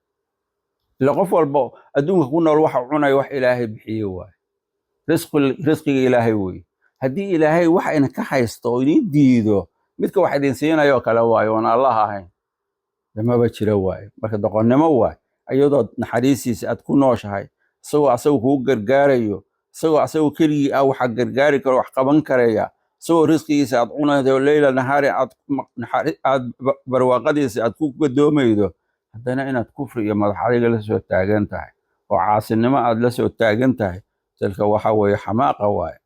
لقف والبو أدونك كنا الوح عنا وح إلهي بحيوا رزق إلهي وي هدي إلهي وح إنك حيستويني ديدو مثل واحد إنسان يوك لواي وانا الله هاي لما بتشري واي بس دقنا ما واي أيضا نحريسي أتكون نوش هاي سو هو جرجاريو سو كلي أو حق جرجاري كروح قبن كريا سو رزقي سأطعنا ذو الليلة نهاري نهاري برواقدي سأتكون قدومي haddana inaad kufri iyo madax adiga la soo taagan tahay oo caasinimo aad la soo taagan tahay dalka waxa weeye xamaaqa waaye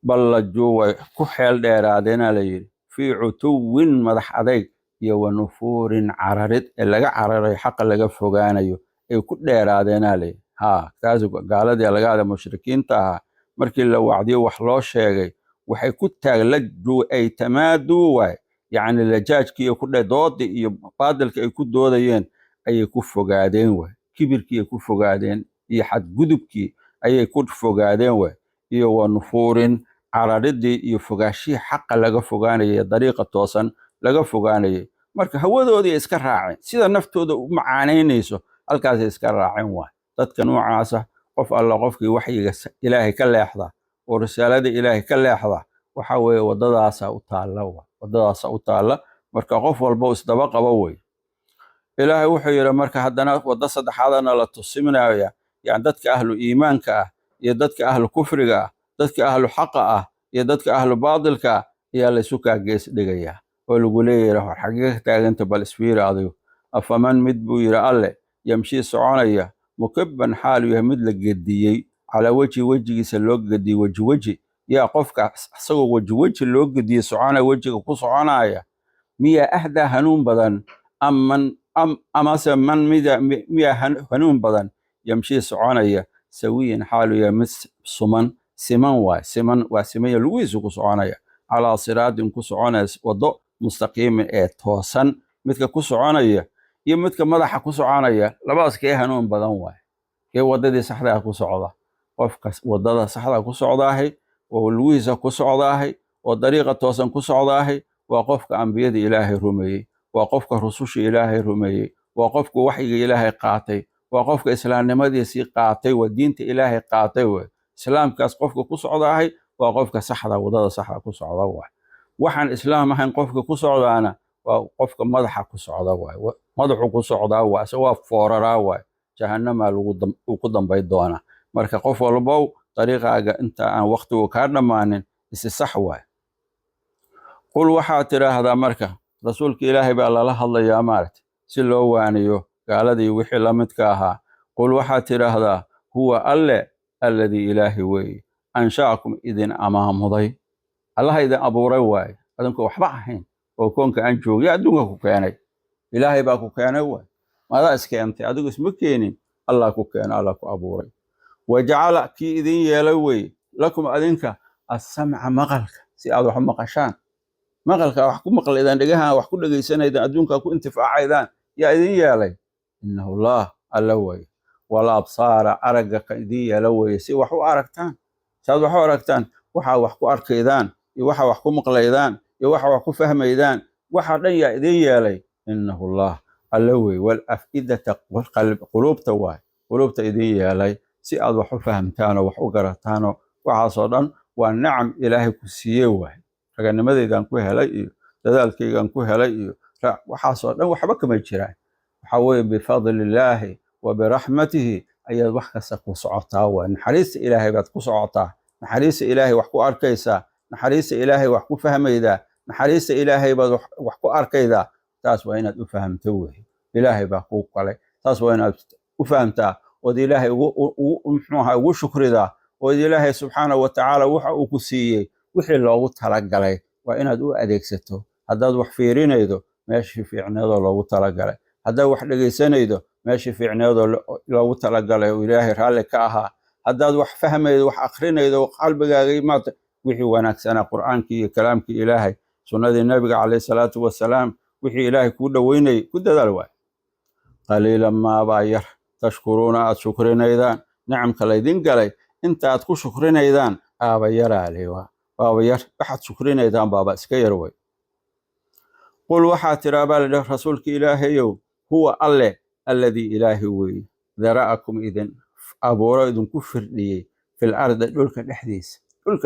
bal la jooga ku xeel dheeraadeena la yiri fi utuwin madax adayg iyo wanufurin cararid laga cararay xaq laga fogaanayo ay ku dheeraadeena la ha taas gaaladii laga hada mushrikiinta markii la wacdiyo wax loo sheegay waxay ku taaglajuu ay tamaadu waay يعني لجاجكي كل doodi iyo baadilka ay ku doodayeen ayay ku fogaadeen way kibirkii ay ku fogaadeen iyo xad gudubkii ayay ku fogaadeen way iyo wanufurin cararidii iyo fogaashi xaq laga fogaanayay dariiqa toosan laga fogaanayay marka hawadoodii iska raaceen sida naftooda u macaaneynayso halkaas iska raaceen way dadka noocaas qof alla qofkii waxyiga ilaahay ka leexda oo risaalada ilaahay ka leexda waxa weeye wadadaas u taala wadadaas u taala marka qof walba isdaba qabo way ilaahay wuxuu yiri marka haddana wada saddexaadana la tusiminayo yani dadka ahlu iimaanka iyo dadka ahlu kufriga dadka ahlu xaqa iyo dadka ahlu baadilka ayaa la isu kaagees dhigaya oo lagu leeyahay xaqiiqada taaganta bal isfiira adigu afaman mid buu yiri alle yamshi soconaya mukabban xaalu yahay mid la gediyay ala wajigiisa loo gediyay waji يا قفك سو وجه لو قدي سعانا وجهك كو سعانايا ميا اهدى هنون بدن اما من ميا هنون بدن يمشي سعانايا سويا حاله يا مس سمن وسميه لويس كو سعانايا على صراط كو سعانا وضو مستقيم توسن مثل كو سعانايا يا مثل مدح كو سعانايا لباس كي هنون بدن واي كي وددي صحدا كو سعودا قفك وددا صحدا كو سعوداهي ولويس كسعداهي وطريقة توسن كسعداهي وقفك أنبياء إلهي رمي وقفك رسوش إلهي رمي وقفك وحي إلهي قاطي وقفك إسلام نمدي سي قاطي ودينة إلهي قاطي إسلام كاس قفك كسعداهي وقفك صحدا وضد صحدا كسعداهي وحن إسلام هن قفك كسعدانا وقفك مدح كسعداهي مدح كسعداهي سواء فورراوي جهنم لقدم بيدونا مركا قف والبو طريقة أنت عن وقت وكارنا مانن استحوى قل وحات هذا مركة رسولك إلهي بالله الله يا مارت سلو وانيو قال دي وحي لمتكاها قل وحات هذا هو الله alladii ilaahi weeye ansha'akum idin amaamuday allaha idin abuuray waaye adinku waxba ahayn oo koonka aan joogin adduunka ku keenay ilaahay baa ku keenay waaye maadaa iskeentay adigu isma keenin allah ku keenay allah ku abuuray wajacala kii idin yeelay weeye lakum adinka assamca maqalka si aad wax u maqashaan maqalka wax ku maqlaydaan dhegahan wax ku dhegaysanaydaan adduunka ku intifaacaydaan yaa idin yeelay innahu allah alla weeye wala absaara aragga ka idin yeela weeye si wax u aragtaan saad wax u aragtaan waxaa wax ku arkaydaan iyo waxaa wax ku maqlaydaan iyo waxaa wax ku fahmaydaan waxa dhan yaa idin yeelay innahu allah alla weeye wal afidata quluubta waay quluubta idin yeelay si aad wax u fahamtaanoo wax u garataanoo waxaasoo dhan waa nacam ilaahay ku siiyey waay raganimadaydan ku helay iyo dadaalkaygan ku helay iyo waxaasoo dhan waxba kama jiraan waxaa weeye bifadlillaahi wa biraxmatihi ayaad wax kasta ku socotaa waay naxariista ilaahay baad ku socotaa naxariista ilaahay wax ku arkaysaa naxariista ilaahay wax ku fahmaydaa naxariista ilaahay baad wax ku arkaydaa taas waa inaad u fahamto weeye ilaahay baa kuu qalay taas waa inaad u fahamtaa ood ilaahay ugu shukridaa ood ilaahay subxaanahu watacaala waxa uu ku siiyey wixii loogu talagalay waa inaad u adeegsato haddaad wax fiirinaydo meeshii fiicneedoo loogu talagalay haddaad wax dhegaysanaydo meeshii fiicneedoo loogu talagalay oo ilaahay raalli ka ahaa haddaad wax fahmaydo wax akrinaydo qalbigaaga maata wixii wanaagsanaa qur'aankii iyo kalaamkii ilaahay sunnadii nabiga calayhi salaatu wasalaam wixii ilaahay kuu dhoweynayay ku dadaal waay qaliilan maabaa yar tashkuruuna aad shukrinaydaan nicamka laydin galay inta aad ku shukrinaydaan aaba yaraalewa baaba yar waxaad shukrinaydaan baaba iska yar way qul waxaa tiraa baa lidhi rasuulka ilaahayow huwa alle alladii ilaahi weeye dara'akum idin abuuro idinku firdhiyey fil ardi dhulka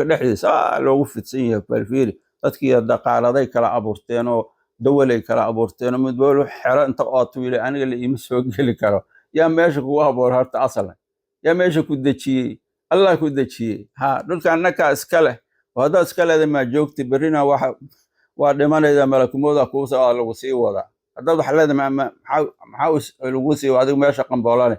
dhexdiisa loogu fidsan yahay balfiiri dadkii daqaaladay kala abuurteen oo dawalay kala abuurteen oo midbool xero inta ootu yili aniga la iima soo geli karo yaa meesha kugu abuur horta asalan yaa meesha ku dejiyey allah ku dejiyey dhulka annakaa iska leh oo haddaad iska leedahay maa joogta berrina waa dhimanayda malakumooda kuusa lagu sii wadaa haddaad wax leedahay maxaa lagu sii wada adigu meesha qamboolane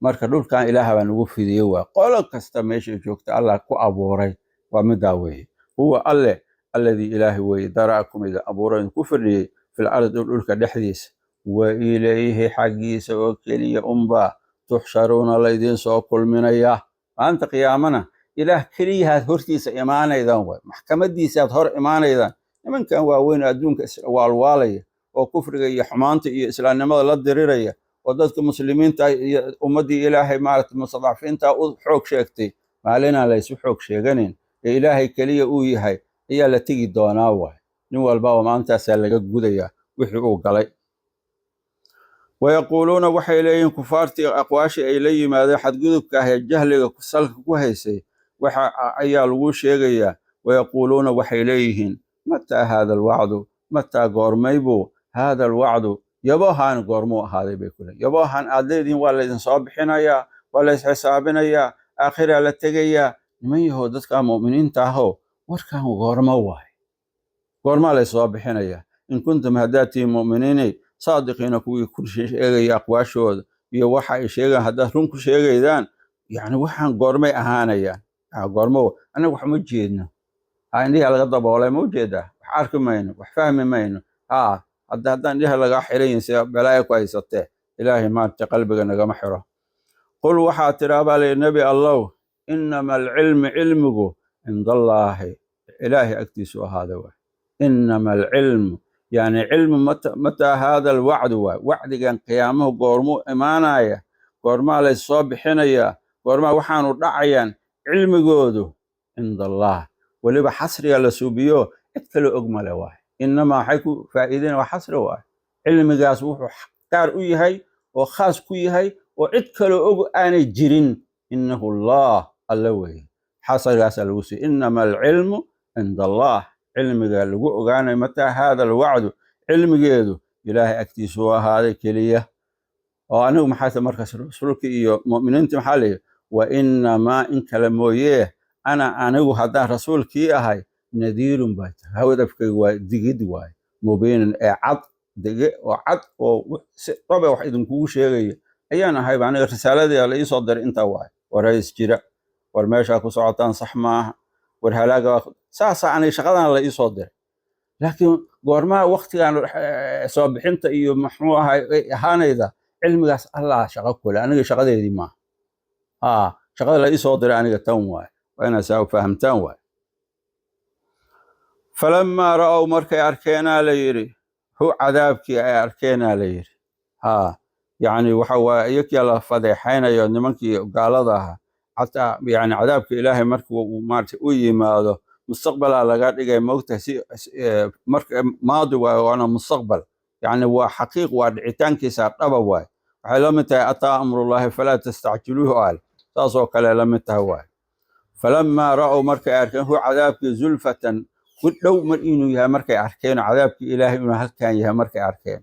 marka dhulkan ilaaha baa nagu fidiyey waa qolo kasta meesha joogta allah ku abuuray waa midaa weeye huwa alle alladii ilaahi weeye dara'akum idin abuuro idinku firdhiyey fil ardi dhulka dhexdiisa wa ilayhi xaggiisa oo keliya unbaa tuxsharuuna laydiin soo kulminayaa maanta qiyaamana ilaah keliyahaad hortiisa imaanaydaan waay maxkamadiisaaad hor imaanaydaan nimankan waaweyn adduunka waalwaalaya oo kufriga iyo xumaanta iyo islaamnimada la diriraya oo dadka muslimiinta iyo ummaddii ilaahay maarata mustadcafiinta u xoog sheegtay maalinaan laysu xoog sheeganin ee ilaahay keliya uu yahay ayaa la tegi doonaa waay nin walbaba maantaasaa laga gudayaa wixii uu galay wayaquuluuna waxay leeyihiin kufaartii aqwaashii ay la yimaadeen xadgudubka ah ee jahliga salka ku haysay waxa ayaa lagu sheegayaa wayaquuluuna waxay leeyihiin mataa haada alwacdu mataa goormaybuu haada alwacdu yaboohaan goormuu ahaaday bay ku leeyihin yaboohaan aad leedihiin waa laydin soo bixinayaa waa lays xisaabinayaa aakhiraa la tegayaa niman yahow dadkaa mu'miniinta ahoo warkan goormo waay goormaa lays soo bixinayaa in kuntum haddaad tihiin mu'miniinay saadiqiina kuwii ku sheegaya aqwaashooda iyo waxa ay sheegaan haddaad run ku sheegaydaan yani waxaan goormay ahaanayaan goormo annaga wax ma jeedno indhiha laga daboolay ma ujeedaa wax arki mayno wax fahmi mayno haddaan indhiha lagaa xirayin sida balaaya ku haysatee ilaahay maarta qalbiga nagama xiro qul waxaa tiraa baa layidhi nebi allow inama alcilmu cilmigu cindallaahi ilaahay agtiisu ahaaday waay inama alcilmu يعني علم متى هذا الوعد وعد كان قيامه قرمو إيمانايا قرما للصوب حنيا قرما وحانو دعيا علم جودو عند الله ولي بحصري على سوبيو اتكلوا أجمل واحد إنما حيكو فائدين وحصر واحد علم جاس وحو كار هاي وخاص كوي هاي واتكلوا أج أنا جرين إنه الله اللوي حصر جاس الوسي إنما العلم عند الله cilmiga lagu ogaanayo mataa haada alwacdu cilmigeedu ilaahay agtiisu waa ahaaday keliya oo anigu maxaa markaas rasuulka iyo mu'miniinta maxaa leeyahay wa inamaa in kale mooyee anigu haddaan rasuulkii ahay nadiirun baa tahay hawdafkaygu waa digid waay mubiinin ee cad dege oo cad oo si dhabe wax idinkugu sheegaya ayaan ahay aniga risaaladii la ii soo diray intaa waay ورئيس جرا ورماشا كسعتان صح معها ورهلاقة ساسا عن شغلنا لا يصدر لكن قرما وقت كان صبحنت iyo maxuu ahaanayda cilmigaas Allah shaqo kule aniga shaqadeedii ma shaqada la isoo diray aniga tan waay waana saa fahamtaan waay falamma ra'aw markay arkeena la yiri hu cadaabki ay arkeena la yiri yani waxa waa iyakii la fadeexaynayo nimankii gaalada ah hatta yani cadaabka ilaahay markuu uu maartay u yimaado مستقبل laga dhigay moogta si marka maadi waana mustaqbal yani waa xaqiiq waa dhicitaankiisa dhaba waay waxay la mid tahay ataa amrullahi fala tastacjiluhu al taasoo kale la mid tahay waay falamma ra'aw markay arkeen hu cadaabki zulfatan ku dhow mar inuu yahay markay arkeen cadaabki ilaahay inuu halkaan yahay markay arkeen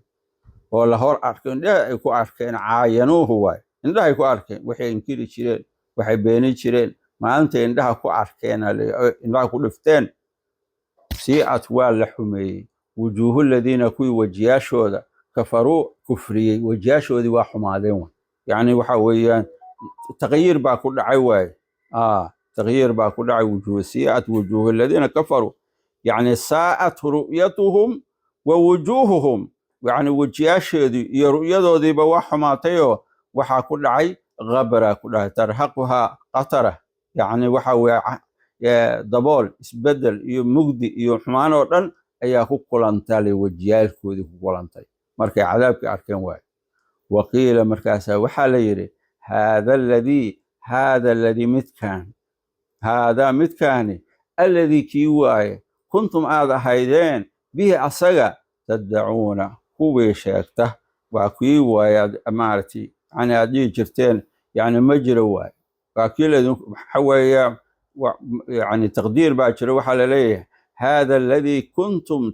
oo la hor arkeen ay ku arkeen caayanuhu waay indhahay ku arkeen waxay inkiri jireen waxay beeni jireen maanta indhaha ku arkeen indhaha ku dhifteen si'at waa la xumeeyey wujuuhu alladina kuwii wajiyaashooda kafaruu kufriyey wajiyaashoodii waa xumaadeen yani waxa weeyaan taqyiir baa ku dhacay waay taqyiir baa ku dhacay wujuuh si'at wujuuhu alladina kafaruu yani saa'at ru'yatuhum wa wujuuhuhum yani wajiyaashoodii iyo ru'yadoodiiba waa xumaatayoo waxaa ku dhacay ghabra ku dhacay tarhaquhaa qatara يعني waxa weeye dabool isbedel iyo mugdi iyo xumaan oo dhan ayaa ku kulantay wajiyaalkoodii ku kulantay markay cadaabka arkeen waay waqiila markaas waxa la yiri hada alladhi midkaan alladhi ki waay kuntum aad ahaydeen bihi asaga tad'uuna kuwii sheegta waa kii waay amaarti yani aad jirteen yani ma jiro waay فكيل حويا يعني تقدير باكر وحال ليه هذا الذي كنتم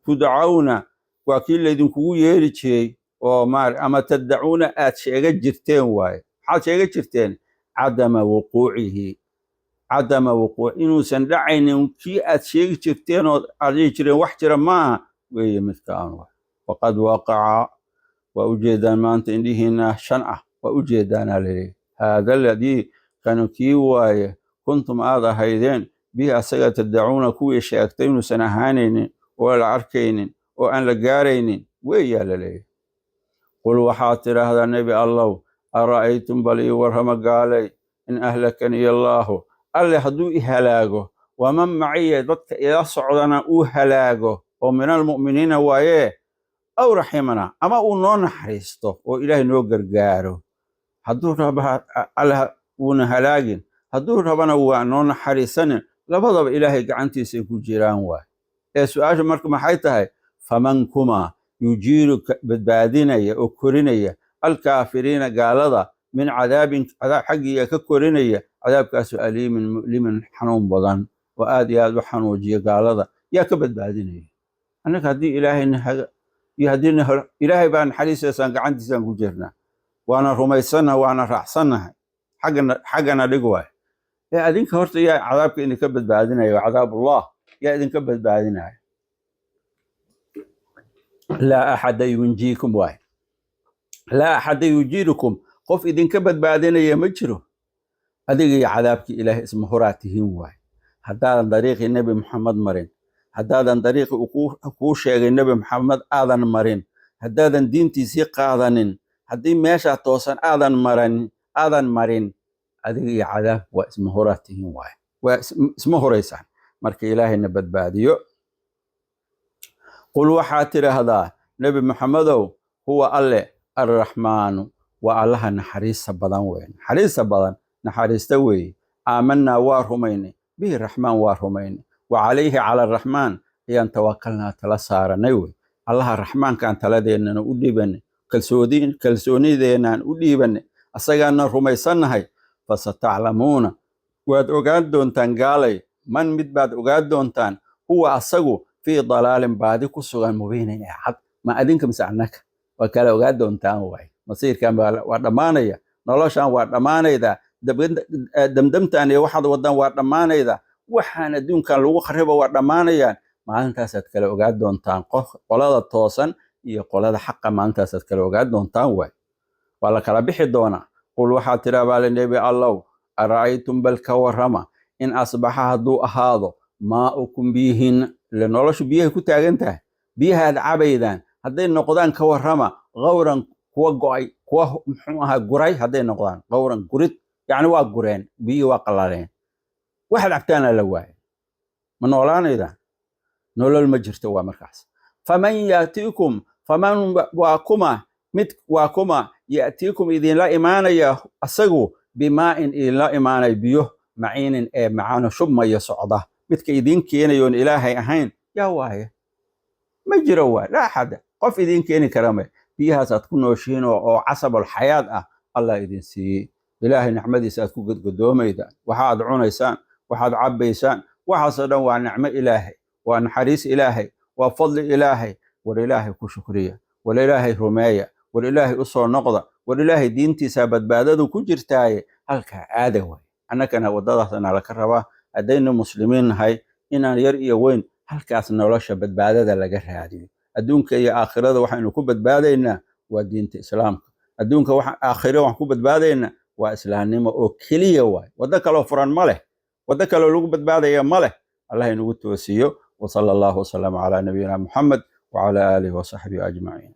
تدعون وكيل الذي كو يريشي وما اما تدعون اشياء جرتين واي حاجه جرتين عدم وقوع انه سندعين كي اشياء جرتين ادي جرين wax jira ma way midkaan وقد وقع ووجد ما انت عندهنا شنعه ووجدنا له هذا الذي كانوا كيواي كنتم هذا هيدين به أسجى تدعون كوي شاكتين سنهانين ولا عركين وأن لقارين ويا للي قل وحاطر هذا النبي الله أرأيتم بلي ورهم قالي إن أهلكني الله اللي هدو إهلاقه ومن معي ضدك إذا صعدنا أهلاقه ومن المؤمنين وإيه أو رحمنا أما أنون حريسته وإله نوقر قاره هدو ربها على ونهلاقين هدو ربنا وانون حريسنا لبضب إلهي قعنتي سيكون جيران واي سؤال مركم حيتها فمن كما يجيرك بدبادينية وكورينية الكافرين قالضا من عذاب حقي ككورينية عذاب كاسو أليم لمن حنون بضان وآدي هذا حنوجي قالضا يا كبدبادينية أنك هدي إلهي يهدينا إلهي بان حريسة سان قعنتي سيكون جيرنا وانا رميسنا وانا رحصنا حقنا لقواه يا أذنك هرت يا عذابك إنك كبد بعدنا يا عذاب الله يا أذنك كبد بعدنا لا أحد ينجيكم واحد لا أحد يجيركم خوف إذن كبد بعدنا يا مجره هذه عذابك إله اسمه هراتهم واحد حتى عن طريق النبي محمد مرين حتى عن طريق أكوش النبي محمد آذن مرين حتى عن دين تسيق آذن حتى ماشى توصل آذن مرين هذه عذاب واسمه هراتهم واحد واسمه ريسان مرك إلهي نبت باديو قل وحاتر هذا نبي محمد هو الله الرحمن والله نحريس بدن وين حريس بدن نحريس توي آمنا وارهمين به الرحمن وارهمين وعليه على الرحمن ين توكلنا تلصار نوي الله الرحمن كان تلدينا وديبن كلسوني دينا وديبن أسجانا رميسنا فستعلمون واد أوغاد دونتان قالي من مدباد أوغاد دونتان هو أسجو في ضلال بعد كسوغا مبين يا حد ما أدينكم سعنك وكلا أوغاد دونتان واي مصير كان وردمانية نلاشان وردمانية دمدمتان واحد ودان وردمانية وحنا دون كان لو خربه وردمانية ما أنت ستكلا أوغاد دونتان قلادة توسن iyo qolada xaqa maanta sad kala ogaad doontaan way wala kala bixi doona qul waxa tiraabaa nabi allah ara'aytum bal ka warrama in asbaxa hadduu ahaado maa'ukum biyihin ile noloshu biyahay ku taagan tahay biyaha aad cabaydaan hadday noqdaan ka warrama qawran kuwa go'ay kuwa muxuu ahaa guray hadday noqdaan qawran gurid yacni waa gureen biyihii waa qallaleen waxaad cabtaana la waayay ma noolaanaydaan nolol ma jirto waa markaas faman yaatiikum faman waa kuma mid waa kuma yaatiikum idinla imaanaya asagu bimaa'in idinla imaanay biyo maciinin ee macaano shubmaya socda midka idin keenayoon ilaahay ahayn yaa waaye ma jiro waay laa xada qof idin keeni kara ma biyahaas aad ku nooshiin oo casabul xayaad ah allah idin siiyey ilaahay nicmadiisa aad ku gadgadoomaydaan waxaad cunaysaan waxaad cabbaysaan waxaasoo dhan waa nicmo ilaahay waa naxariis ilaahay waa fadli ilaahay war ilaahay ku shukriya war ilaahay rumeeya war ilaahay u soo noqda war ilaahay diintiisa badbaadadu ku jirtaaye halkaa aada waay annagana waddadaasna laka rabaa haddaynu muslimiin nahay inaan yar iyo weyn halkaas nolosha badbaadada laga raadiyo adduunka iyo aakhirada waxaynu ku badbaadaynaa waa diinta islaamka adduunka aakhiro waxaan ku badbaadaynaa waa islaamnimo oo keliya waay waddo kaloo furan ma leh waddo kaloo lagu badbaadaya ma leh allah inugu toosiyo وصلى الله وسلم على نبينا محمد وعلى آله وصحبه أجمعين